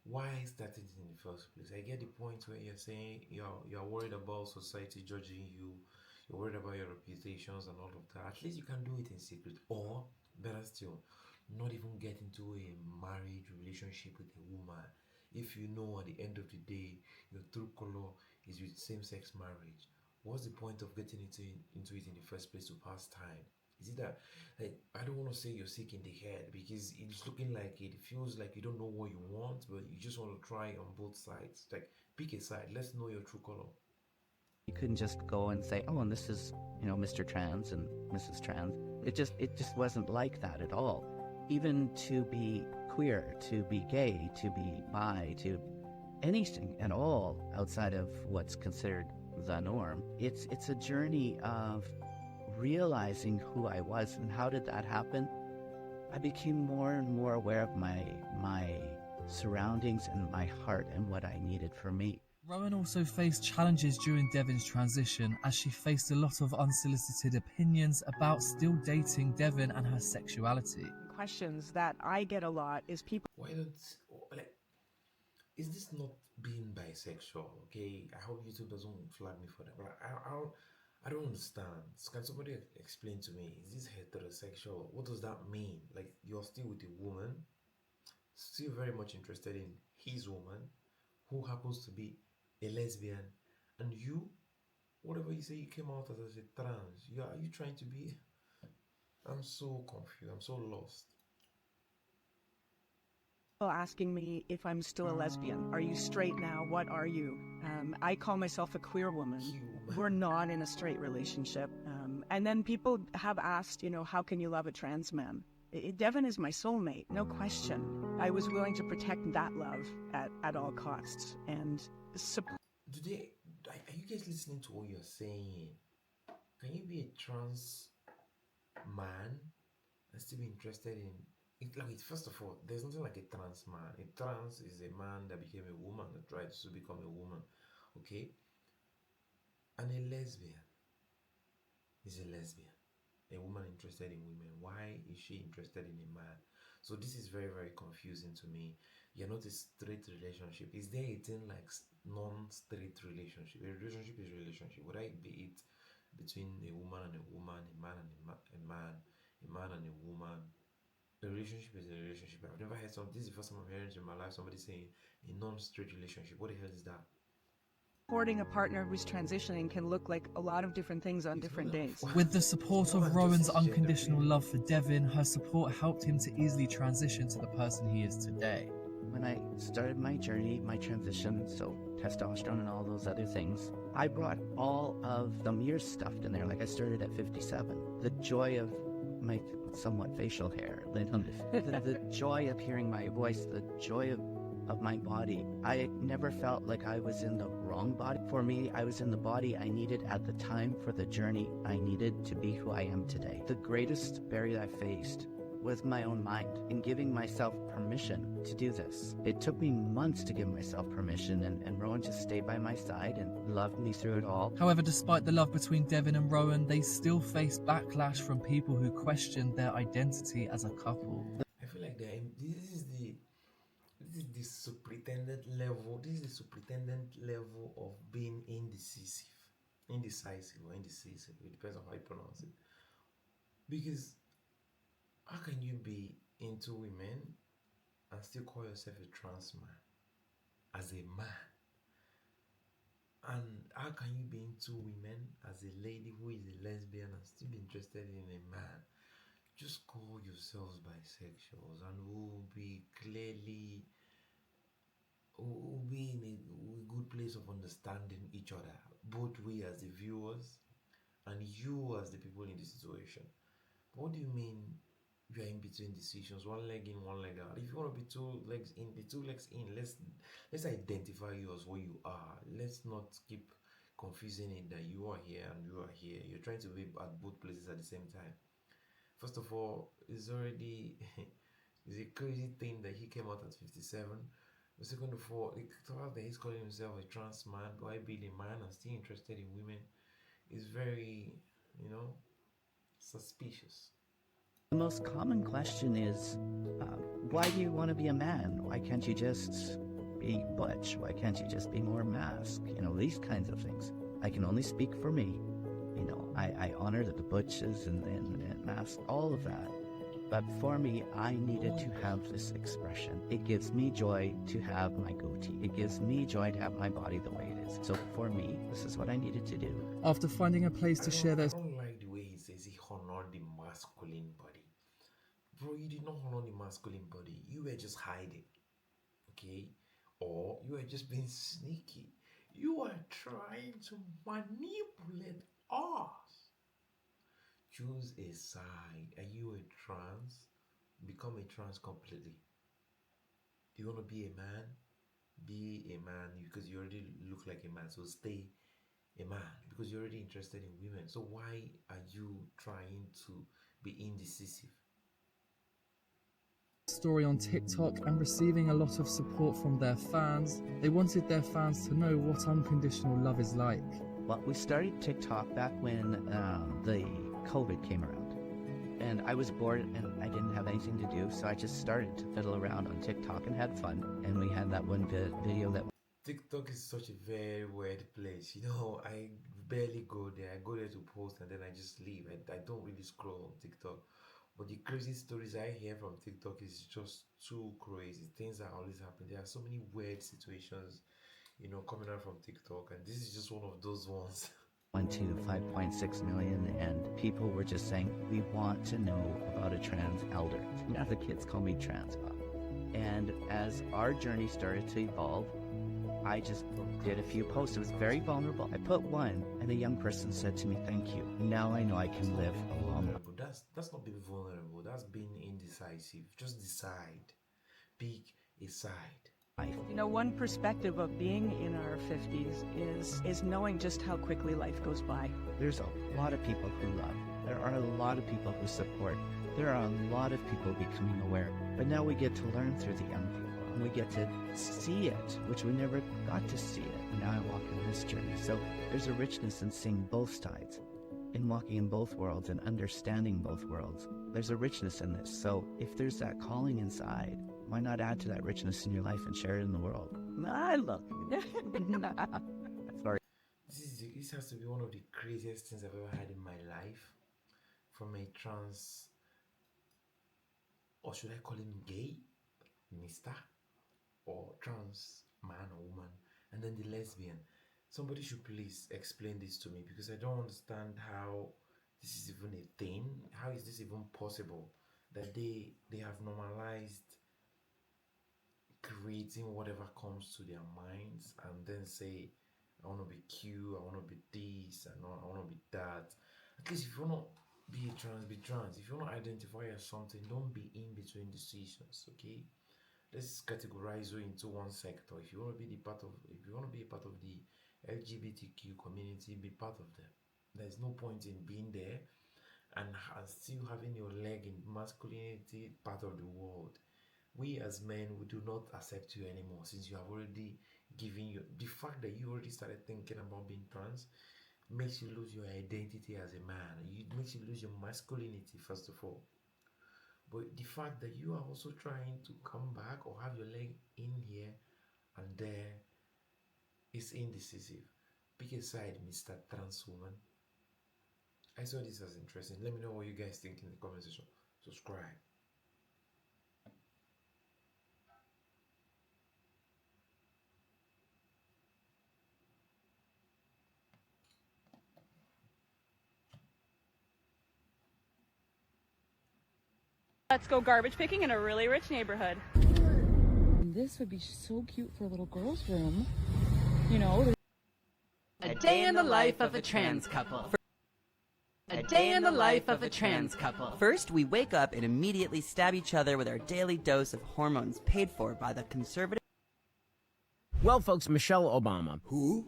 Why start it in the first place? I get the point where you're saying you're worried about society judging you, you're worried about your reputations and all of that. At least you can do it in secret, or better still, not even get into a marriage relationship with a woman if you know at the end of the day your true color is with same-sex marriage. What's the point of getting into it in the first place to pass time? Is it that, like, I don't want to say you're sick in the head, because it's looking like it feels like you don't know what you want, but you just want to try on both sides. Like, pick a side. Let's know your true color. You couldn't just go and say, oh, and this is, Mr. Trans and Mrs. Trans. It just wasn't like that at all. Even to be queer, to be gay, to be bi, to anything at all outside of what's considered the norm. It's a journey of realizing who I was. And how did that happen? I became more and more aware of my surroundings and my heart and what I needed for me. Rowan also faced challenges during Devin's transition, as she faced a lot of unsolicited opinions about still dating Devin and her sexuality. Questions that I get a lot is people... Why don't... is this not being bisexual? Okay, I hope YouTube doesn't flag me for that, but I don't understand. Can somebody explain to me? Is this heterosexual? What does that mean? Like, you're still with a woman, still very much interested in his woman, who happens to be a lesbian, and you, whatever you say, you came out as a trans. Are you trying to be? I'm so confused. I'm so lost. Asking me if I'm still a lesbian. Are you straight now? What are you? I call myself a queer woman. We're not in a straight relationship. And then people have asked, you know, how can you love a trans man? Devin is my soulmate, no question. I was willing to protect that love at all costs. And are you guys listening to what you're saying? Can you be a trans man and still be interested in it? Like, first of all, there's nothing like a trans man. A trans is a man that became a woman, that tried to become a woman. Okay? And a lesbian is a lesbian. A woman interested in women. Why is she interested in a man? So this is very, very confusing to me. You're not a straight relationship. Is there a thing like non-straight relationship? A relationship is a relationship. Would I be it between a woman and a woman, a man and a man, a man and a woman? A relationship is a relationship. I've never heard this is the first time I'm hearing in my life somebody saying a non-straight relationship. What the hell is that? Supporting a partner who's transitioning can look like a lot of different things on different days. With the support of Rowan's unconditional love for Devin, her support helped him to easily transition to the person he is today. When I started my journey, my transition, so testosterone and all those other things, I brought all of the years stuffed in there. Like, I started at 57. The joy of my somewhat facial hair, the joy of hearing my voice, the joy of my body. I never felt like I was in the wrong body. For me, I was in the body I needed at the time for the journey I needed to be who I am today. The greatest barrier I faced was my own mind in giving myself permission to do this. It took me months to give myself permission, and Rowan just stayed by my side and loved me through it all. However, despite the love between Devin and Rowan, they still face backlash from people who questioned their identity as a couple. I feel like this is the superintendent level. This is the superintendent level of being indecisive. Indecisive. It depends on how you pronounce it. Because how can you be into women and still call yourself a trans man as a man? And how can you be into women as a lady who is a lesbian and still be interested in a man? Just call yourselves bisexuals and we'll be in a good place of understanding each other, both we as the viewers and you as the people in the situation. What do you mean you are in between decisions, one leg in, one leg out? If you want to be two legs in, be two legs in. Let's identify you as what you are. Let's not keep confusing it that you are here and you are here. You're trying to be at both places at the same time. First of all, it's already it's a crazy thing that he came out at 57. But second of all, the fact that he's calling himself a trans man, why being a man and still interested in women, is very, suspicious. The most common question is, why do you want to be a man? Why can't you just be butch? Why can't you just be more masked? These kinds of things. I can only speak for me. I honor the butches and masks, all of that. But for me, I needed to have this expression. It gives me joy to have my goatee. It gives me joy to have my body the way it is. So for me, this is what I needed to do. After finding a place to share their... I don't like the way he says he honored the masculine body. Bro, you did not honor the masculine body. You were just hiding. Okay? Or you were just being sneaky. You are trying to manipulate us. Choose a side. Are you a trans? Become a trans completely. Do you want to be a man? Be a man because you already look like a man. So stay a man because you're already interested in women. So why are you trying to be indecisive? Story on TikTok and receiving a lot of support from their fans. They wanted their fans to know what unconditional love is like. Well, we started TikTok back when the COVID came around. And I was bored and I didn't have anything to do, so I just started to fiddle around on TikTok and had fun. And we had that one video that... TikTok is such a very weird place. You know, I barely go there. I go there to post and then I just leave. I don't really scroll on TikTok. But the crazy stories I hear from TikTok is just too crazy. Things are always happening. There are so many weird situations, you know, coming out from TikTok, and this is just one of those ones. Went to 5.6 million, and people were just saying, we want to know about a trans elder. Now the kids call me Trans Pop. And as our journey started to evolve, I just did a few posts. It was very vulnerable. I put one, and a young person said to me, thank you. Now I know I can live alone. That's not being vulnerable. That's being indecisive. Just decide. Pick a side. You know, one perspective of being in our 50s is knowing just how quickly life goes by. There's a lot of people who love. There are a lot of people who support. There are a lot of people becoming aware. But now we get to learn through the young people. And we get to see it, which we never got to see it. And now I walk in this journey. So there's a richness in seeing both sides, in walking in both worlds and understanding both worlds. There's a richness in this. So if there's that calling inside, why not add to that richness in your life and share it in the world? I love you. Sorry. This has to be one of the craziest things I've ever had in my life. From a trans, or should I call him gay, Mr. or trans man or woman, and then the lesbian. Somebody should please explain this to me, because I don't understand how this is even a thing. How is this even possible that they have normalized creating whatever comes to their minds and then say, I want to be Q, I want to be this, and I want to be that. At least if you want to be trans, be trans. If you want to identify as something, don't be in between decisions, okay? Let's categorize you into one sector. If you want to be a part of the LGBTQ community, be part of them. There's no point in being there and still having your leg in masculinity part of the world. We as men, we do not accept you anymore, since you have already given you the fact that you already started thinking about being trans makes you lose your identity as a man. It makes you lose your masculinity, first of all. But the fact that you are also trying to come back or have your leg in here and there is indecisive. Pick a side, Mr. Trans Woman. I saw this as interesting. Let me know what you guys think in the comment section. Subscribe. Let's go garbage picking in a really rich neighborhood. This would be so cute for a little girl's room. You know. A day in the life of a trans couple. A day in the life of a trans couple. First, we wake up and immediately stab each other with our daily dose of hormones paid for by the conservative. Well, folks, Michelle Obama. Who?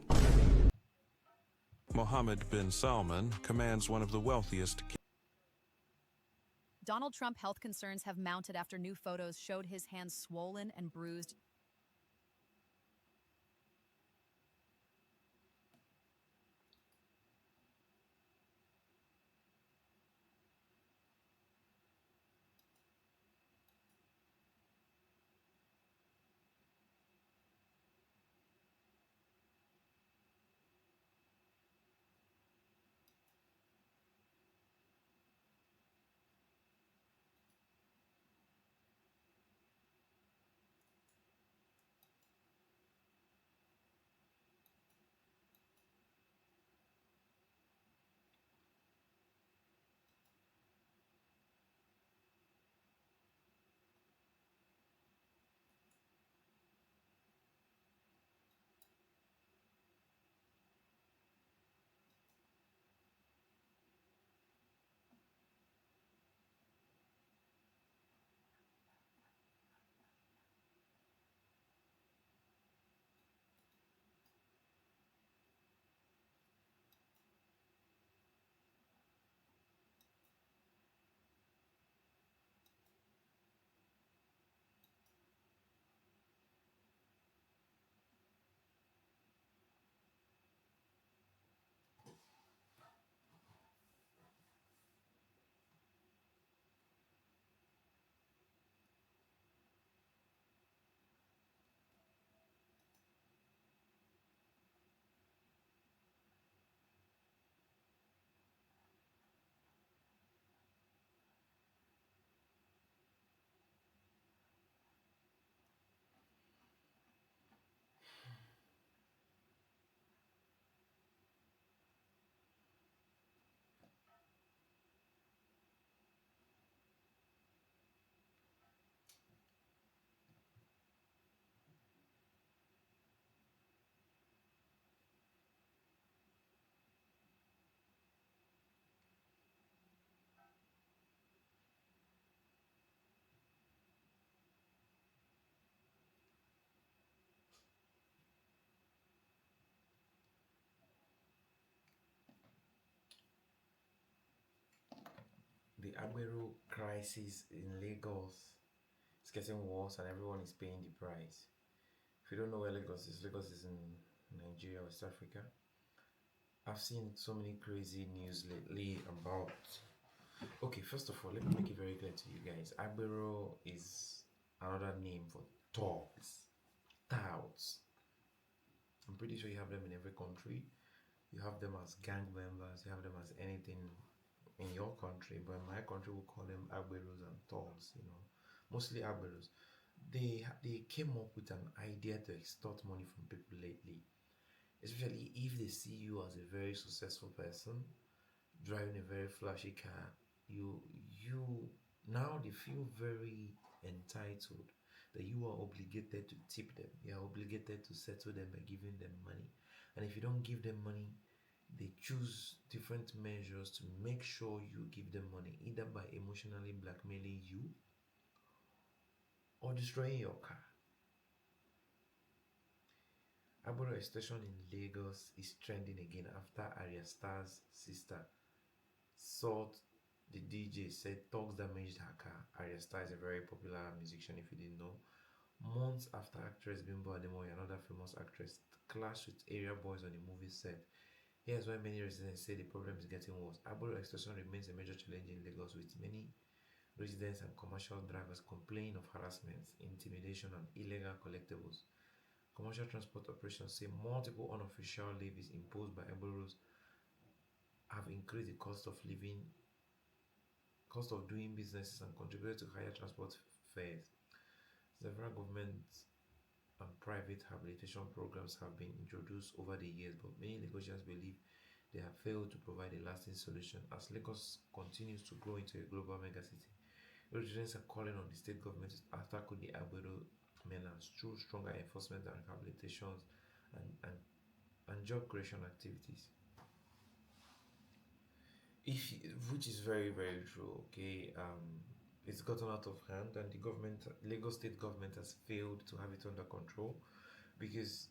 Mohammed bin Salman commands one of the wealthiest. Donald Trump health concerns have mounted after new photos showed his hands swollen and bruised. Agbero crisis in Lagos is getting worse and everyone is paying the price. If you don't know where Lagos is in Nigeria, West Africa. I've seen so many crazy news lately about. Okay, first of all, let me make it very clear to you guys. Agbero is another name for thugs, touts. I'm pretty sure you have them in every country. You have them as gang members, you have them as anything in your country, but in my country we call them Agberos and thugs, mostly Agberos. They came up with an idea to extort money from people lately, especially if they see you as a very successful person driving a very flashy car. You now they feel very entitled that you are obligated to tip them. You are obligated to settle them by giving them money, and if you don't give them money, they choose different measures to make sure you give them money, either by emotionally blackmailing you or destroying your car. Agbero station in Lagos is trending again after Arya Star's sister sought the DJ, said thugs damaged her car. Arya Star is a very popular musician, if you didn't know. Months after actress Bimbo Ademoye, another famous actress, clashed with area boys on a movie set. Here's why many residents say the problem is getting worse. Agbero extortion remains a major challenge in Lagos, with many residents and commercial drivers complaining of harassment, intimidation, and illegal collectibles. Commercial transport operations say multiple unofficial levies imposed by Agberos have increased the cost of living, cost of doing businesses, and contributed to higher transport fares. Several government and private rehabilitation programs have been introduced over the years, but many Lagosians believe they have failed to provide a lasting solution. As Lagos continues to grow into a global megacity, residents are calling on the state government to tackle the Agbero menace through stronger enforcement and rehabilitations and job creation activities. Which is very, very true. Okay, it's gotten out of hand, and the government, Lagos state government, has failed to have it under control, because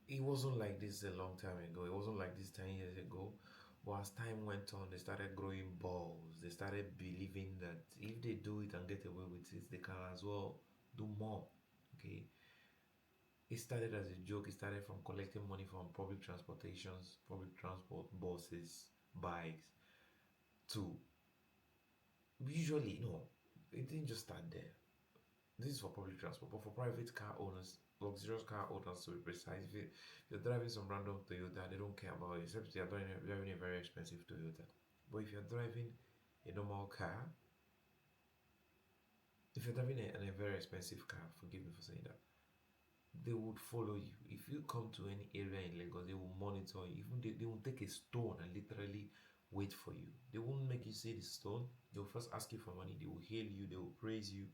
it wasn't like this a long time ago. It wasn't like this 10 years ago. But as time went on, they started growing balls. They started believing that if they do it and get away with it, they can as well do more. Okay. It started as a joke. It started from collecting money from public transportations, public transport, buses, bikes, to usually, no, it didn't just start there. This is for public transport, but for private car owners, luxurious car owners to be precise, if you're driving some random Toyota, they don't care about it, except you're driving a very expensive Toyota. But if you're driving a normal car, if you're driving a very expensive car, forgive me for saying that, they would follow you. If you come to any area in Lagos, they will monitor you. Even they will take a stone and literally wait for you. They won't make you see the stone. They'll first ask you for money. They will hail you. They will praise you.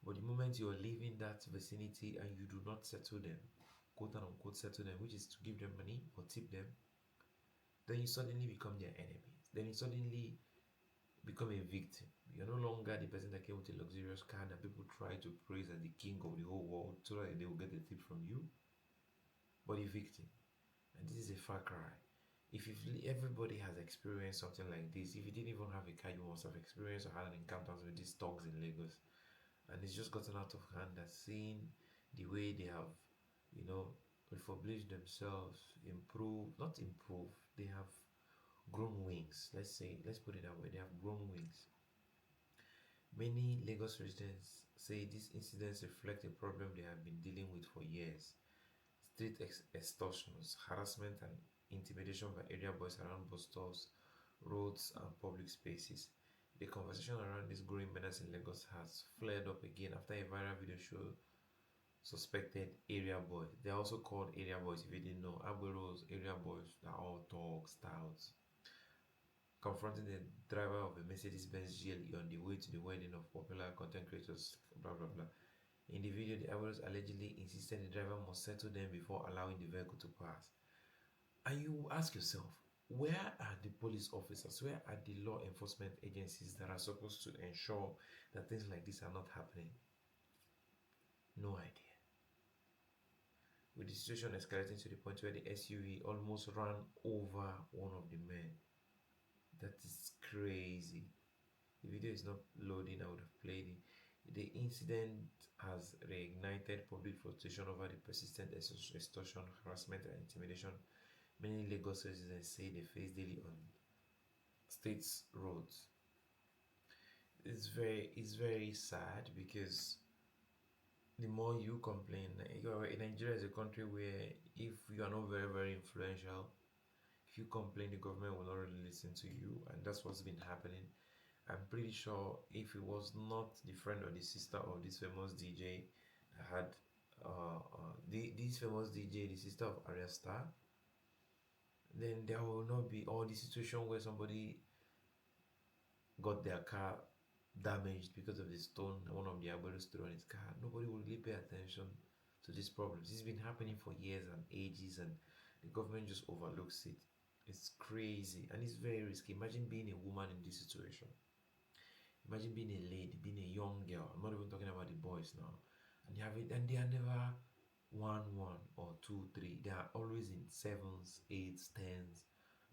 But the moment you are leaving that vicinity and you do not settle them, quote unquote settle them, which is to give them money or tip them, then you suddenly become their enemies. Then you suddenly become a victim. You're no longer the person that came with a luxurious car that people try to praise as the king of the whole world so that they will get a tip from you, but a victim. And this is a far cry. If everybody has experienced something like this, if you didn't even have a car, you must have experienced or had an encounter with these thugs in Lagos. And it's just gotten out of hand. That seeing the way they have, republished themselves, not improve, they have grown wings. Let's put it that way. They have grown wings. Many Lagos residents say these incidents reflect a problem they have been dealing with for years. Street extortions, harassment, and intimidation by area boys around bus stops, roads, and public spaces. The conversation around this growing menace in Lagos has flared up again after a viral video showed suspected area boys. They are also called area boys, if you didn't know. Agberos, area boys, they're all thugs, stouts, confronting the driver of a Mercedes-Benz GLE on the way to the wedding of popular content creators, blah blah blah. In the video, the Agberos allegedly insisted the driver must settle them before allowing the vehicle to pass. And you ask yourself, where are the police officers? Where are the law enforcement agencies that are supposed to ensure that things like this are not happening? No idea. With the situation escalating to the point where the SUV almost ran over one of the men. That is crazy. The video is not loading. I would have played it. The incident has reignited public frustration over the persistent extortion, harassment, and intimidation many Lagos residents say they face daily on state's roads. It's very sad because the more you complain, Nigeria is a country where if you are not very influential, if you complain, the government will not really listen to you, and that's what's been happening. I'm pretty sure if it was not the friend or the sister of this famous DJ that had this famous DJ, the sister of Arya Star, then there will not be all the situation where somebody got their car damaged because of the stone one of the Agbero threw on his car. Nobody will really pay attention to these problems. It's been happening for years and ages, and the government just overlooks it. It's crazy and it's very risky. Imagine being a woman in this situation. Imagine being a lady, being a young girl. I'm not even talking about the boys now. And they are never 1 or 2 3. They are always in 7s, 8s, 10s,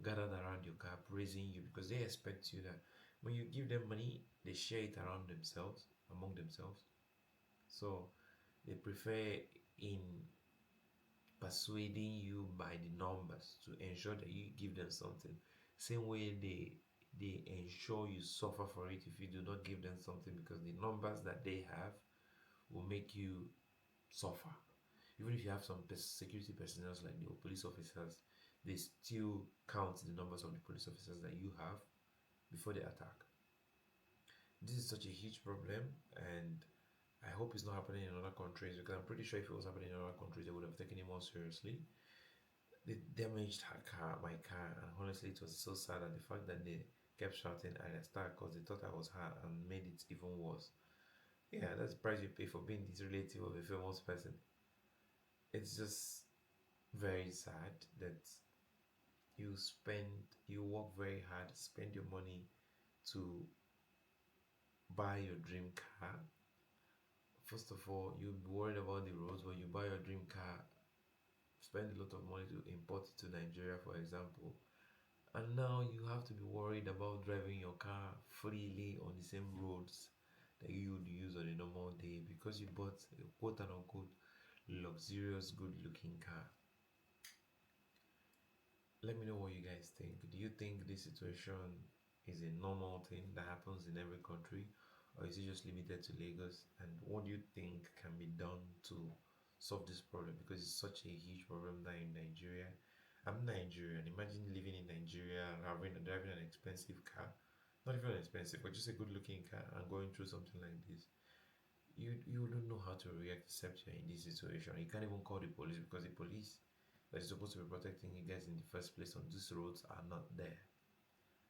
gathered around your car praising you because they expect you that when you give them money, they share it around themselves, among themselves. So they prefer in persuading you by the numbers to ensure that you give them something. Same way they ensure you suffer for it if you do not give them something, because the numbers that they have will make you suffer. Even if you have some security personnel like the police officers, they still count the numbers of the police officers that you have before they attack. This is such a huge problem, and I hope it's not happening in other countries, because I'm pretty sure if it was happening in other countries, they would have taken it more seriously. They damaged my car, and honestly, it was so sad. And the fact that they kept shouting Arya Star because they thought I was her and made it even worse. Yeah, that's the price you pay for being this relative of a famous person. It's just very sad that you work very hard, spend your money to buy your dream car. First of all, you'll be worried about the roads. When you buy your dream car, spend a lot of money to import it to Nigeria, for example, and now you have to be worried about driving your car freely on the same roads that you would use on a normal day because you bought a quote-unquote luxurious, good-looking car. Let me know what you guys think. Do you think this situation is a normal thing that happens in every country, or is it just limited to Lagos? And what do you think can be done to solve this problem? Because it's such a huge problem now in Nigeria. I'm Nigerian. Imagine living in Nigeria and driving an expensive car. Not even expensive, but just a good-looking car, and going through something like this. You don't know how to react except you're in this situation. You can't even call the police because the police that is supposed to be protecting you guys in the first place on these roads are not there.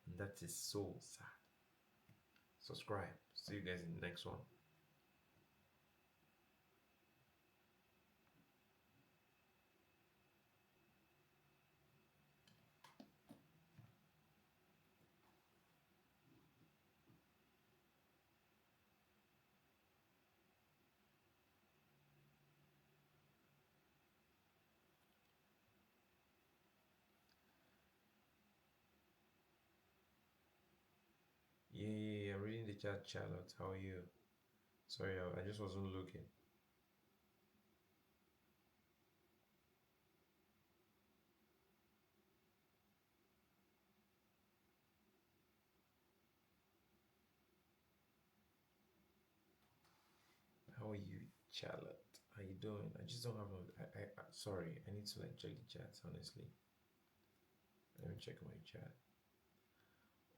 And that is so sad. Subscribe. See you guys in the next one. Yeah, I'm reading the chat, Charlotte. How are you? Sorry, I just wasn't looking. How are you, Charlotte? How you doing? I just don't have no. Sorry, I need to like check the chats, honestly. Let me check my chat.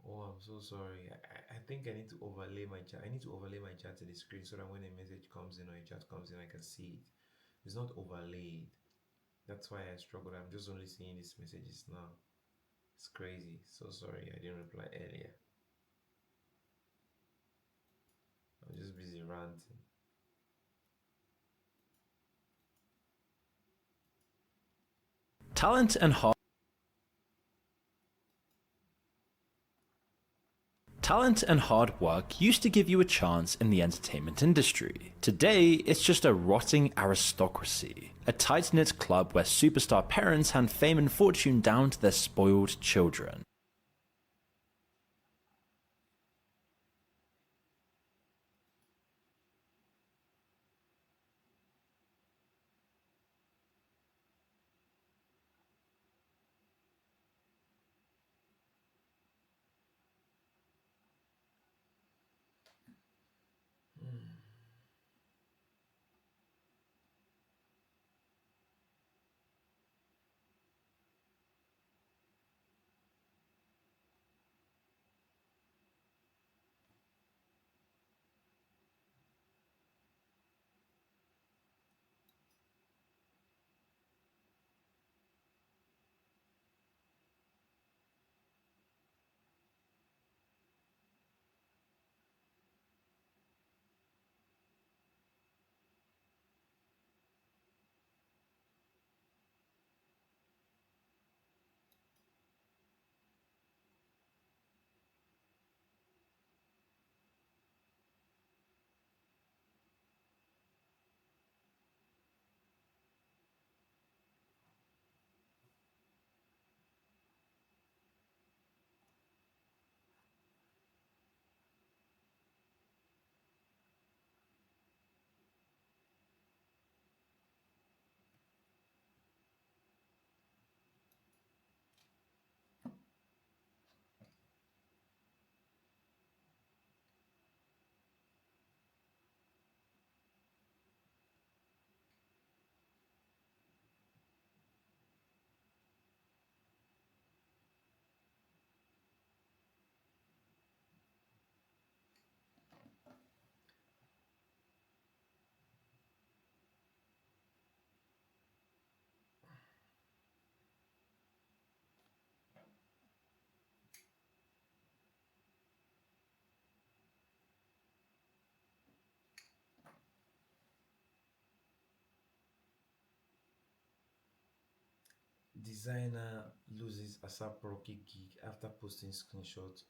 Oh, I'm so sorry. I think I need to overlay my chat. I need to overlay my chat to the screen so that when a message comes in or a chat comes in, I can see it. It's not overlaid. That's why I struggled. I'm just only seeing these messages now. It's crazy. So sorry I didn't reply earlier. I'm just busy ranting. Talent and hard work used to give you a chance in the entertainment industry. Today, it's just a rotting aristocracy, a tight-knit club where superstar parents hand fame and fortune down to their spoiled children. Designer loses ASAP Rocky gig after posting screenshots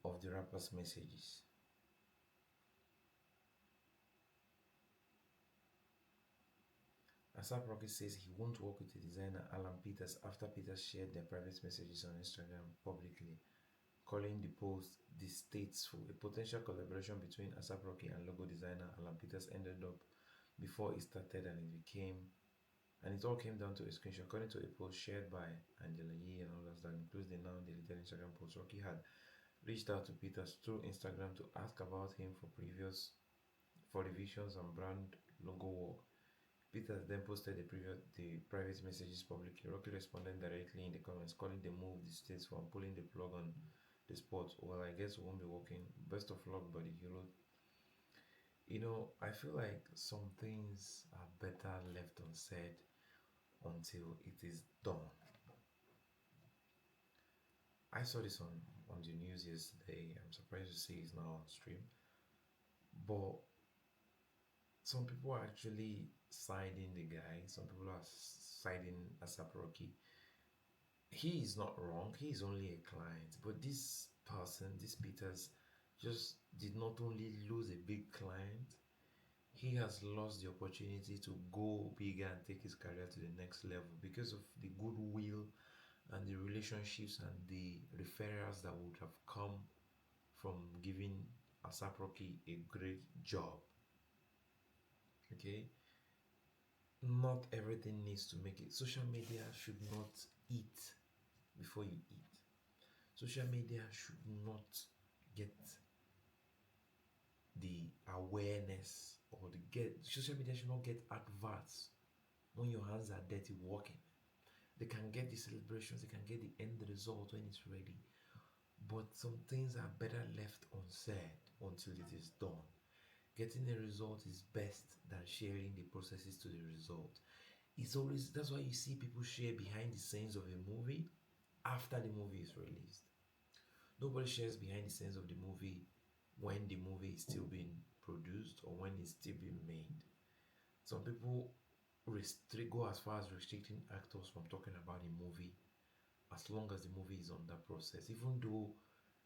of the rapper's messages. ASAP Rocky says he won't work with the designer Alan Peters after Peters shared their private messages on Instagram publicly, calling the post distasteful. A potential collaboration between ASAP Rocky and logo designer Alan Peters ended up before it started, and it all came down to a screenshot. According to a post shared by Angela Yee and others that includes the now deleted Instagram post, Rocky had reached out to Peters through Instagram to ask about him for revisions and brand logo work. Peters then posted the private messages publicly. Rocky responded directly in the comments, calling the move distasteful and pulling the plug on the spot. Well, I guess we won't be working. Best of luck, buddy. He wrote. I feel like some things are better left unsaid until it is done. I saw this on the news yesterday. I'm surprised to see it's now on stream. But some people are actually siding the guy. Some people are siding ASAP Rocky. He is not wrong. He is only a client. But this person, this Peters, just did not only lose a big client, he has lost the opportunity to go bigger and take his career to the next level because of the goodwill and the relationships and the referrals that would have come from giving ASAP Rocky a great job. Okay, not everything needs to make it. Social media should not eat before you eat. Social media should not get the awareness or social media should not get adverts when your hands are dirty working. They can get the celebrations, they can get the end result when it's ready, but some things are better left unsaid until it is done. Getting a result is best than sharing the processes to the result. That's why you see people share behind the scenes of a movie after the movie is released. Nobody shares behind the scenes of the movie when the movie is still being produced or when it's still being made. Some people go as far as restricting actors from talking about the movie as long as the movie is on that process, even though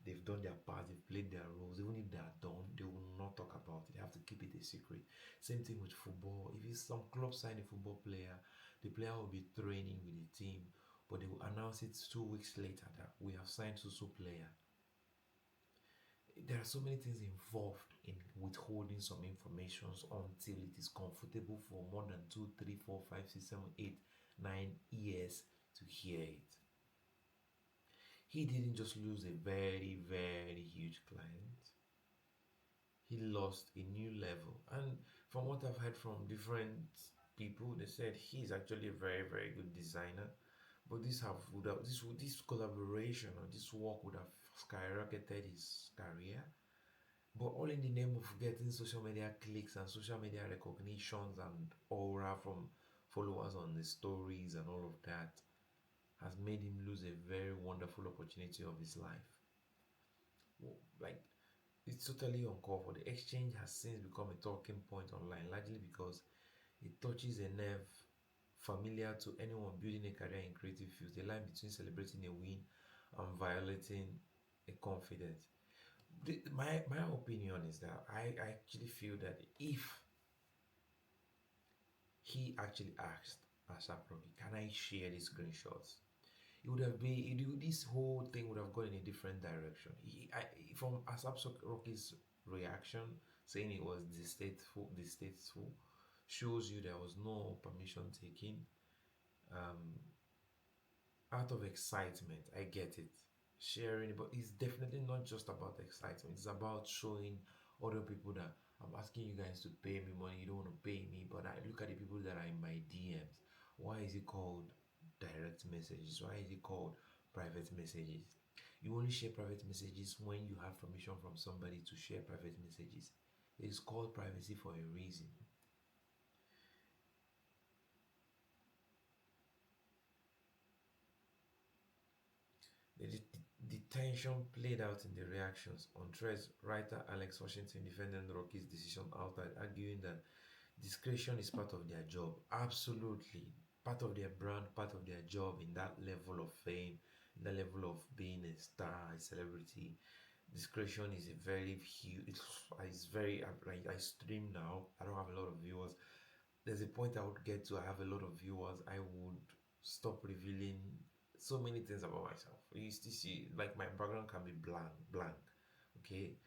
they've done their part, they've played their roles. Even if they are done, they will not talk about it. They have to keep it a secret. Same thing with football. If some club sign a football player, the player will be training with the team, but they will announce it 2 weeks later that we have signed so player. There are so many things involved in withholding some information until it is comfortable for more than 2, 3, 4, 5, 6, 7, 8, 9 years to hear it. He didn't just lose a very, very huge client. He lost a new level. And from what I've heard from different people, they said he's actually a very, very good designer. But this collaboration or this work would have skyrocketed his career. But all in the name of getting social media clicks and social media recognitions and aura from followers on the stories and all of that has made him lose a very wonderful opportunity of his life. Like, it's totally uncalled for. The exchange has since become a talking point online, largely because it touches a nerve familiar to anyone building a career in creative fields, the line between celebrating a win and violating a confidence. My opinion is that I actually feel that if he actually asked ASAP Rocky, can I share these screenshots? This whole thing would have gone in a different direction. From ASAP Rocky's reaction, saying it was distasteful, shows you there was no permission taken. Out of excitement, I get it, sharing, but it's definitely not just about excitement. It's about showing other people that I'm asking you guys to pay me money. You don't want to pay me, but I look at the people that are in my DMs. Why is it called direct messages? Why is it called private messages? You only share private messages when you have permission from somebody to share private messages. It is called privacy for a reason. The tension played out in the reactions. On threads, writer Alex Washington defended Rocky's decision outright, arguing that discretion is part of their job. Absolutely. part of their brand, part of their job in that level of fame, in that level of being a star, a celebrity. Discretion is a very huge, it's very, I stream now, I don't have a lot of viewers. There's a point I would get to, I have a lot of viewers, I would stop revealing so many things about myself. You still see, like, my background can be blank, okay?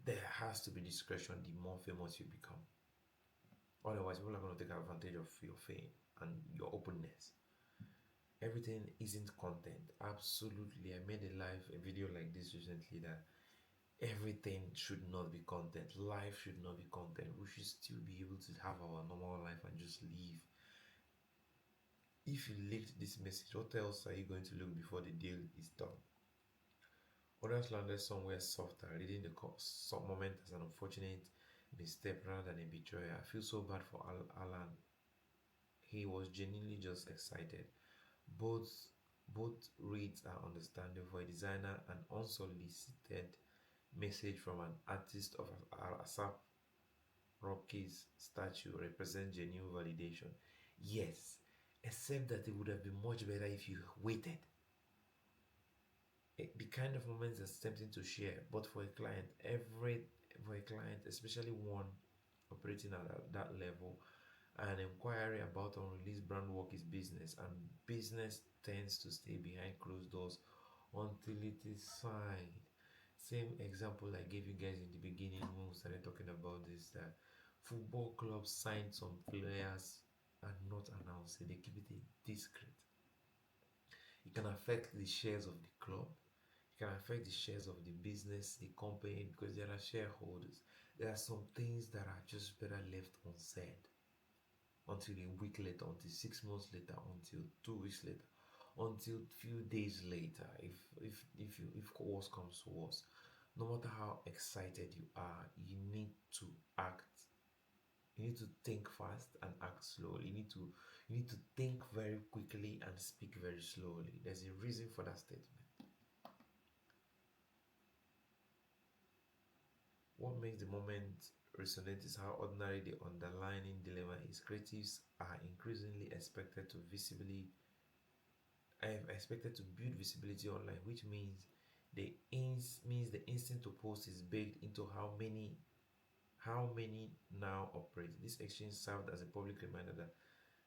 There has to be discretion the more famous you become. Otherwise, people are going to take advantage of your fame and your openness. Everything isn't content. Absolutely. I made a video like this recently that everything should not be content. Life should not be content. We should still be able to have our normal life and just live. If you leaked this message, what else are you going to look before the deal is done? Others landed somewhere softer, reading the some moment as an unfortunate misstep rather than a betrayal. I feel so bad for Alan. He was genuinely just excited. Both reads are understandable. For a designer, an unsolicited message from an artist of Asap Rocky's statue represents genuine validation. Yes, except that it would have been much better if you waited. The kind of moments that's tempting to share, but for a client, especially one operating at that level, an inquiry about unreleased brand work is business, and business tends to stay behind closed doors until it is signed. Same example I gave you guys in the beginning when we started talking about this, that football clubs sign some players and not announce it. They keep it discreet. It can affect the shares of the club. It can affect the shares of the business, the company, because there are shareholders. There are some things that are just better left unsaid until a week later, until 6 months later, until 2 weeks later, until few days later, if worse comes to worse. No matter how excited you are, you need to act. You need to think fast and act slowly. You need to think very quickly and speak very slowly. There's a reason for that statement. What makes the moment resonate is how ordinary the underlying dilemma is. Creatives are increasingly expected to build visibility online, which means the instinct to post is baked into how many now operate. This exchange served as a public reminder that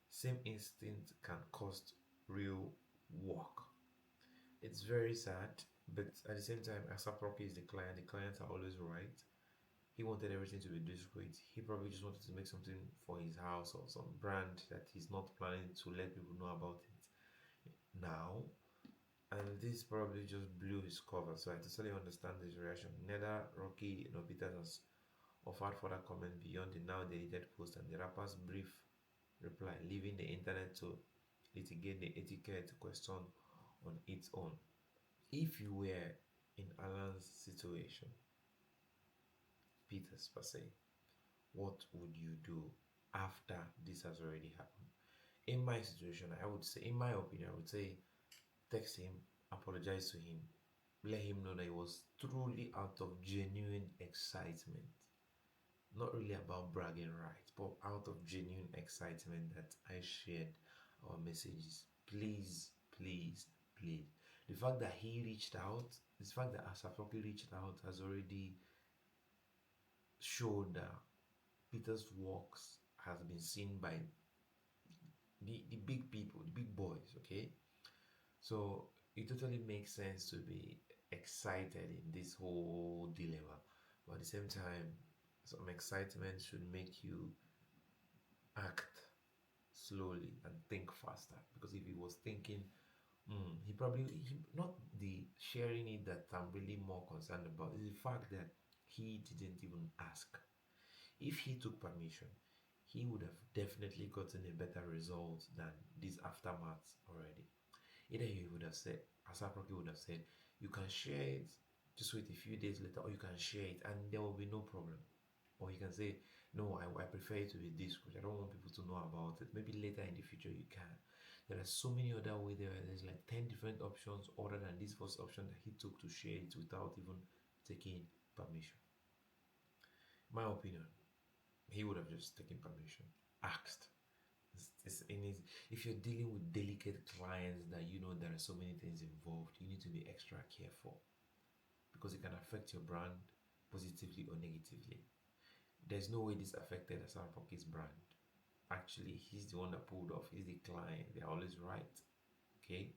same instinct can cost real work. It's very sad, but at the same time, Asap Rocky is the client. The clients are always right. He wanted everything to be discreet. He probably just wanted to make something for his house or some brand that he's not planning to let people know about it now. And this probably just blew his cover. So I totally understand his reaction. Neither Rocky nor Peters has offered further comment beyond the now deleted post and the rapper's brief reply, leaving the internet to litigate the etiquette question on its own. If you were in Alan's situation, Peters per se, what would you do after this has already happened? In my situation, I would say, in my opinion, I would say text him, apologize to him, let him know that it was truly out of genuine excitement. Not really about bragging rights, but out of genuine excitement that I shared our messages. Please, please, please. The fact that he reached out, the fact that Asafoki reached out has already showed that Peter's works has been seen by the big people, the big boys, okay? So it totally makes sense to be excited in this whole dilemma. But at the same time, some excitement should make you act slowly and think faster. Because if he was thinking, not the sharing it that I'm really more concerned about, is the fact that he didn't even ask. If he took permission, he would have definitely gotten a better result than this aftermath already. Either he would have said, Asaproki would have said, you can share it, just wait a few days later, or you can share it and there will be no problem. Or you can say, no, I prefer it to be discreet. I don't want people to know about it. Maybe later in the future you can. There are so many other ways. There's like 10 different options other than this first option that he took to share it without even taking permission. My opinion, he would have just taken permission, asked, If you're dealing with delicate clients that you know there are so many things involved, you need to be extra careful because it can affect your brand positively or negatively. There's no way this affected Asam Pocket's brand. Actually, he's the one that pulled off. He's the client. They're always right. Okay?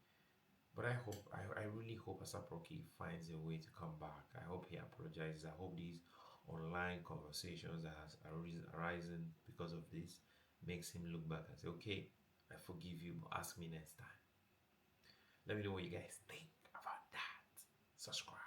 But I really hope Asaproki finds a way to come back. I hope he apologizes. I hope these online conversations that has arisen because of this makes him look back and say, okay, I forgive you, but ask me next time. Let me know what you guys think about that. Subscribe.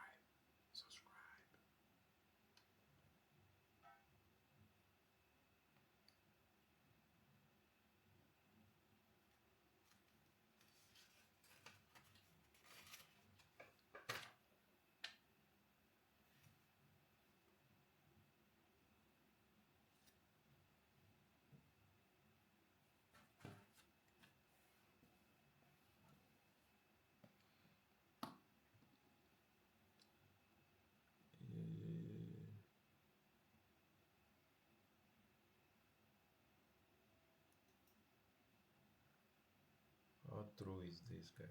How true is this, guys?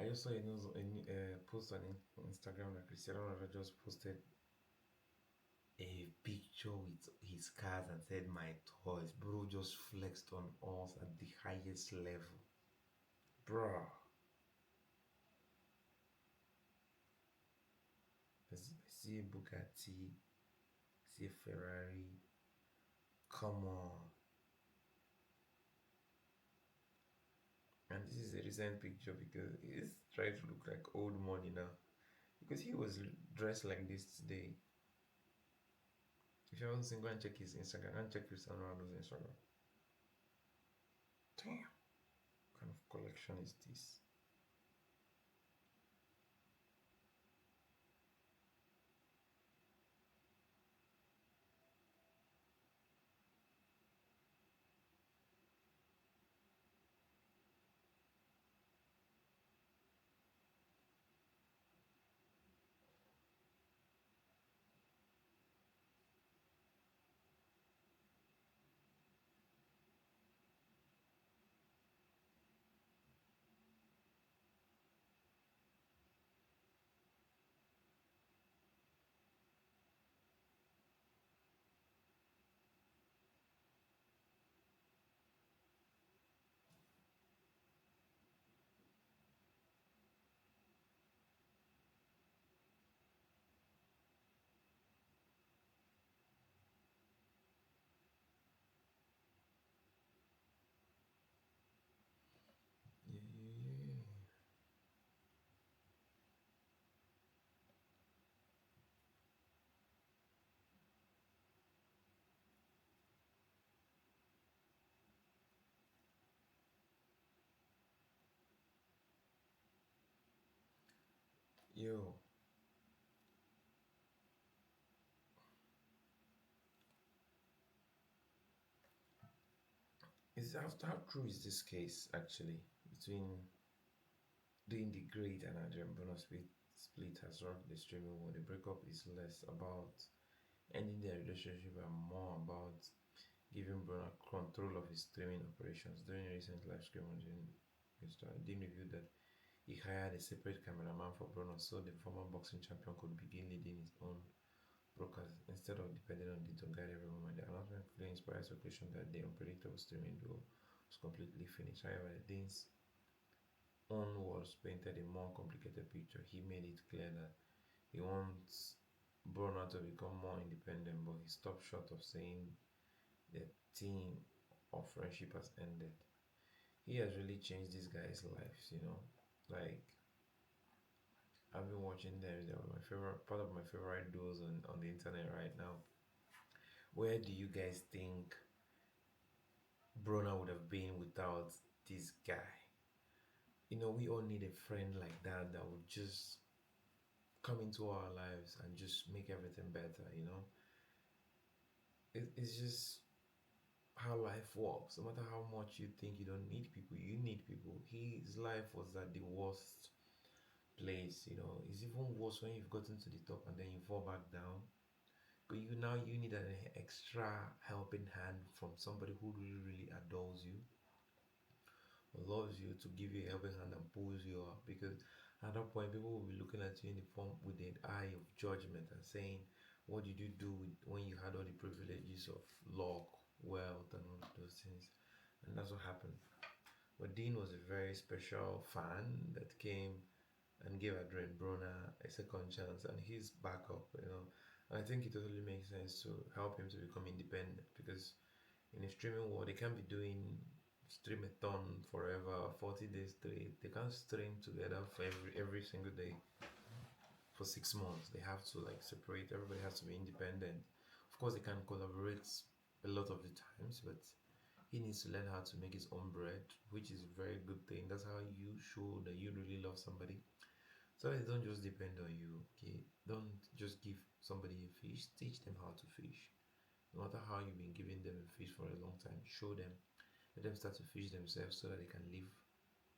I just saw a post on Instagram that Cristiano Ronaldo just posted a picture with his cars and said, "My toys." Bro just flexed on us at the highest level. Bro. I see a Bugatti, see a Ferrari. Come on. And this is a recent picture because he's trying to look like old money now. Because he was dressed like this today. If you haven't seen, go and check his Instagram and check Cristiano Ronaldo's Instagram. Damn. What kind of collection is this? Yo, Is how true is this case actually between doing the great and Adrian Bruno split has rocked the streaming world? The breakup is less about ending their relationship and more about giving Bruno control of his streaming operations. During a recent live stream on Dean revealed that he hired a separate cameraman for Bruno so the former boxing champion could begin leading his own broadcast instead of depending on Dean to guide every moment. The announcement clearly inspired speculation that the unpredictable streaming duo was completely finished. However, Dean's own words painted a more complicated picture. He made it clear that he wants Bruno to become more independent, but he stopped short of saying the team of friendship has ended. He has really changed this guy's lives, you know. Like I've been watching them. They were my favorite part of my favorite duos on the internet right now. Where do you guys think Bruno would have been without this guy? You know, we all need a friend like that that would just come into our lives and just make everything better, you know. It's just how life works. No matter how much you think you don't need people, you need people. His life was at the worst place, you know. It's even worse when you've gotten to the top and then you fall back down. But you need an extra helping hand from somebody who really, really adores you, loves you, to give you a helping hand and pulls you up. Because at that point, people will be looking at you in the form with the eye of judgment and saying, "What did you do when you had all the privileges of luck, wealth, and all those things?" And that's what happened. But Dean was a very special fan that came and gave Adrian Brona a second chance, and his backup, you know. And I think it totally makes sense to help him to become independent, because in a streaming world, they can't be doing streamathon forever, 40 days straight. They can't stream together for every single day for 6 months. They have to like separate. Everybody has to be independent. Of course, they can collaborate a lot of the times, but he needs to learn how to make his own bread, which is a very good thing. That's how you show that you really love somebody. So they don't just depend on you, okay? Don't just give somebody a fish, teach them how to fish. No matter how you've been giving them a fish for a long time, show them. Let them start to fish themselves so that they can live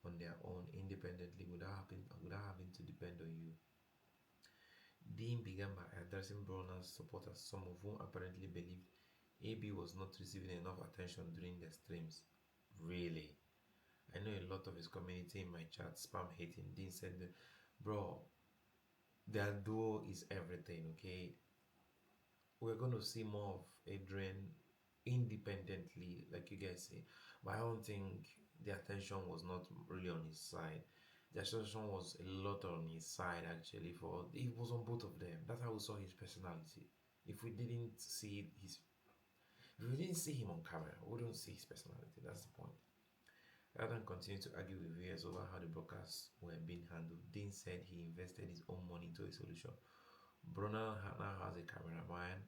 on their own independently without having to depend on you. Dean began by addressing Bronner's supporters, some of whom apparently believed AB was not receiving enough attention during their streams. Really? I know a lot of his community in my chat spam hating. Dean said, "Bro, their duo is everything, okay? We're going to see more of Adrian independently, like you guys say. But I don't think the attention was not really on his side. The attention was a lot on his side, actually. It was on both of them. That's how we saw his personality. If we didn't see him on camera, we don't see his personality. That's the point." Rather than continue to argue with viewers over how the broadcasts were being handled, Dean said he invested his own money into a solution. Brunner now has a cameraman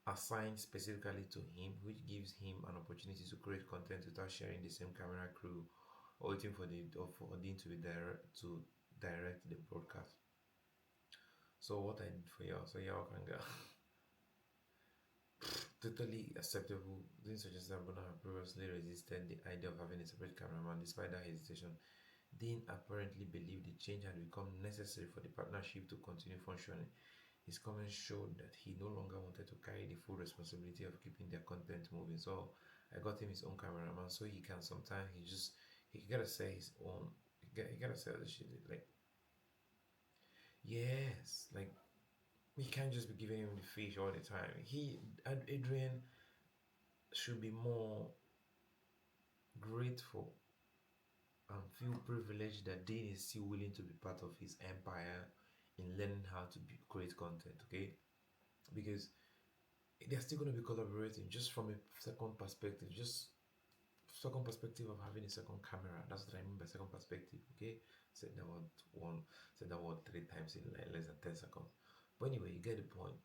assigned specifically to him, which gives him an opportunity to create content without sharing the same camera crew or waiting for Dean to direct the broadcast. So what I did for y'all, so y'all can go. Totally acceptable. Dean suggested that Brunner had previously resisted the idea of having a separate cameraman. Despite that hesitation, Dean apparently believed the change had become necessary for the partnership to continue functioning. His comments showed that he no longer wanted to carry the full responsibility of keeping their content moving. So I got him his own cameraman, so he can sometimes he gotta say his own. He gotta say the shit like, yes, like he can't just be giving him the fish all the time. Adrian should be more grateful and feel privileged that Dean is still willing to be part of his empire in learning how to create content, okay? Because they're still going to be collaborating just from a second perspective, of having a second camera. That's what I mean by second perspective, okay? Said that word 3 times in less than 10 seconds. But anyway, you get the point.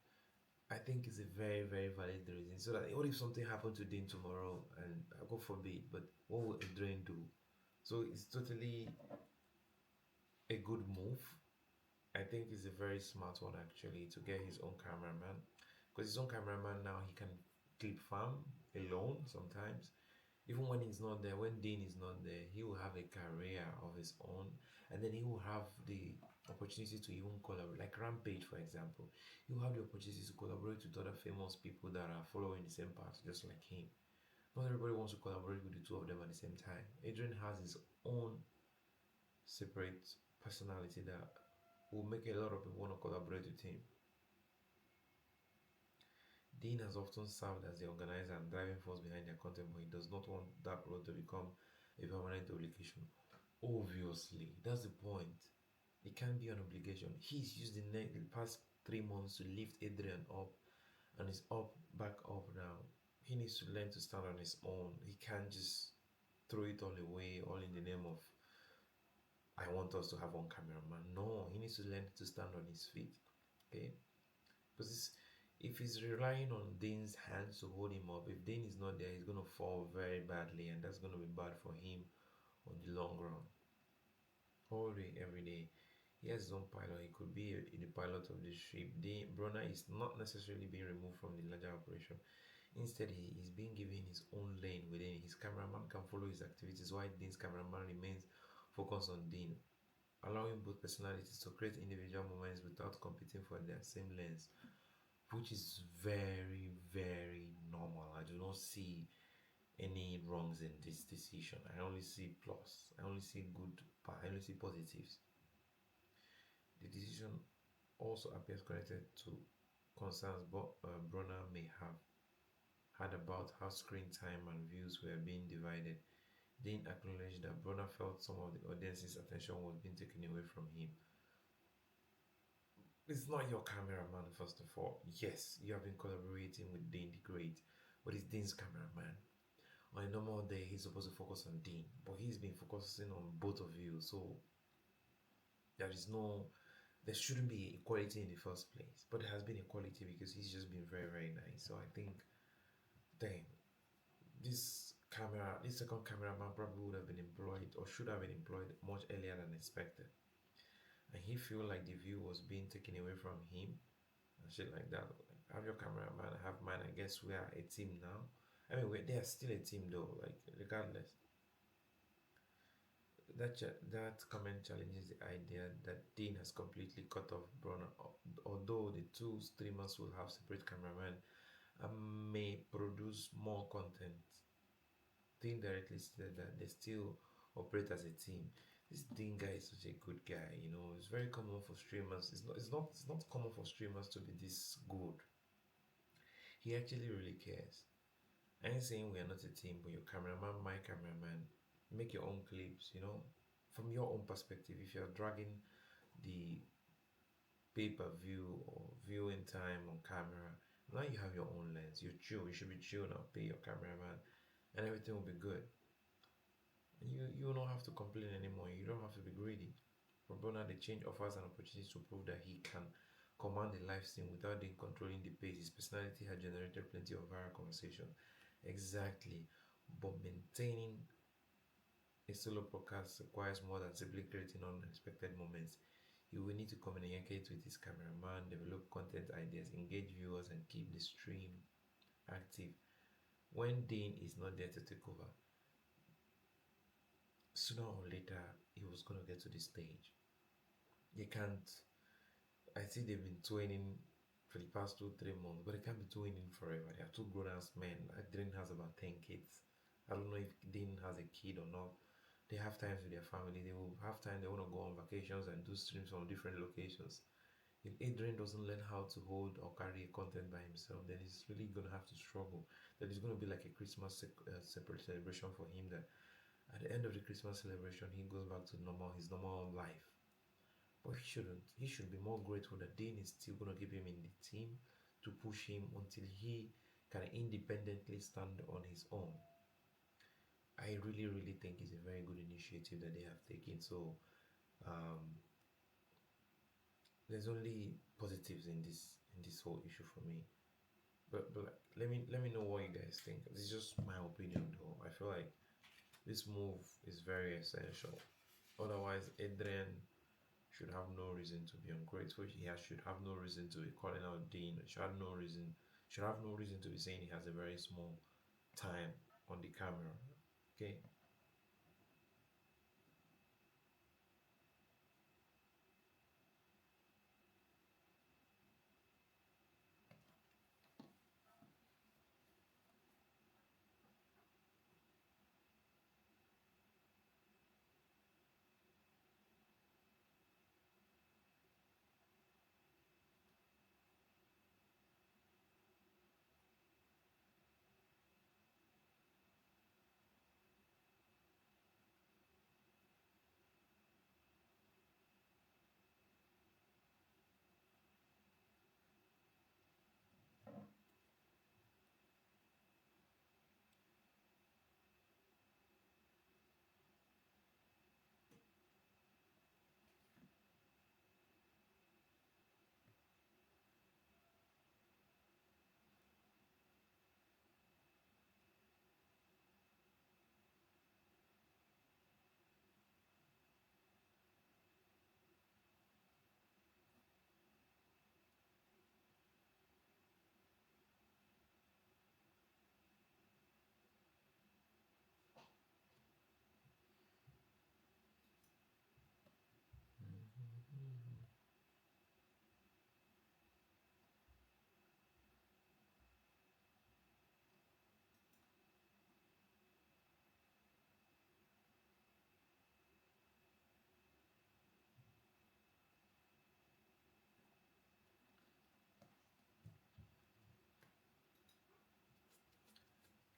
I think it's a very, very valid reason. So that what if something happened to Dean tomorrow, and God forbid, but what will Adrian do? So it's totally a good move. I think it's a very smart one actually, to get his own cameraman, because his own cameraman now, he can clip farm alone sometimes. Even when he's not there, when Dean is not there, he will have a career of his own, and then he will have the opportunity to even collaborate, like Rampage, for example. He will have the opportunity to collaborate with other famous people that are following the same path, just like him. Not everybody wants to collaborate with the two of them at the same time. Adrian has his own separate personality that will make a lot of people want to collaborate with him. Dean has often served as the organizer and driving force behind their content, but he does not want that role to become a permanent obligation. Obviously, that's the point. It can't be an obligation. He's used the past 3 months to lift Adrian up, and he's back up now. He needs to learn to stand on his own. He can't just throw it all away, all in the name of I want us to have one cameraman. No, he needs to learn to stand on his feet. Okay, because if he's relying on Dane's hands to hold him up, if Dane is not there, he's going to fall very badly, and that's going to be bad for him on the long run. All day, every day, he has his own pilot. He could be the pilot of the ship. Brunner is not necessarily being removed from the larger operation. Instead, he is being given his own lane within. His cameraman can follow his activities while Dean's cameraman remains focused on Dean, allowing both personalities to create individual moments without competing for their same lens, which is very, very normal. I do not see any wrongs in this decision. I only see plus. I only see good. I only see positives. The decision also appears connected to concerns Brunner may have had about how screen time and views were being divided. Dean acknowledged that Brunner felt some of the audience's attention was being taken away from him. It's not your cameraman, first of all. Yes, you have been collaborating with Dean the Great, but it's Dean's cameraman. On a normal day, he's supposed to focus on Dean, but he's been focusing on both of you, so there shouldn't be equality in the first place. But there has been equality because he's just been very, very nice. So I think, damn, this second cameraman probably would have been employed or should have been employed much earlier than expected. And he feel like the view was being taken away from him and shit like that. Like, have your cameraman, I have mine. I guess we are a team now. I mean, they are still a team though. Like regardless, that comment challenges the idea that Dean has completely cut off Brunner. Although the two streamers will have separate cameramen and may produce more content, Dean directly said that they still operate as a team. This Dean guy is such a good guy, you know. It's very common for streamers. It's not common for streamers to be this good. He actually really cares. I ain't saying we are not a team, but your cameraman, my cameraman, make your own clips, you know, from your own perspective. If you're dragging the pay-per-view or viewing time on camera, now you have your own lens. You're chill. You should be chill now. Pay your cameraman, and everything will be good. You don't have to complain anymore. You don't have to be greedy. For Brunner, the change offers an opportunity to prove that he can command the live stream without being controlling the pace. His personality had generated plenty of viral conversation. Exactly. But maintaining a solo podcast requires more than simply creating unexpected moments. You will need to communicate with his cameraman, develop content ideas, engage viewers, and keep the stream active. When Dean is not there to take over, sooner or later he was going to get to this stage. They can't. I see they've been twinning for the past 2-3 months, but they can't be twinning forever. They are two grown-ass men. Dean has about 10 kids. I don't know if Dean has a kid or not. They have times with their family. They will have time. They want to go on vacations and do streams from different locations. If Adrian doesn't learn how to hold or carry content by himself, then he's really going to have to struggle. That is going to be like a Christmas separate celebration for him, that at the end of the Christmas celebration, he goes back to his normal life. But he shouldn't. He should be more grateful that Dean is still going to keep him in the team to push him until he can independently stand on his own. I really, really think it's a very good initiative that they have taken. So, there's only positives in this whole issue for me. But let me know what you guys think. This is just my opinion, though. I feel like this move is very essential. Otherwise, Adrian should have no reason to be ungrateful. He should have no reason to be calling out Dean. Should have no reason to be saying he has a very small time on the camera. Okay.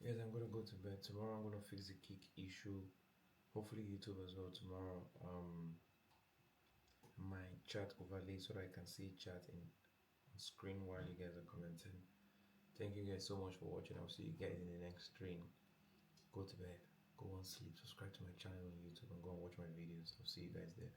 Yes, I'm gonna go to bed. Tomorrow I'm gonna fix the kick issue. Hopefully YouTube as well tomorrow. My chat overlay so that I can see chat on screen while you guys are commenting. Thank you guys so much for watching. I'll see you guys in the next stream. Go to bed, go on sleep, subscribe to my channel on YouTube and go and watch my videos. I'll see you guys there.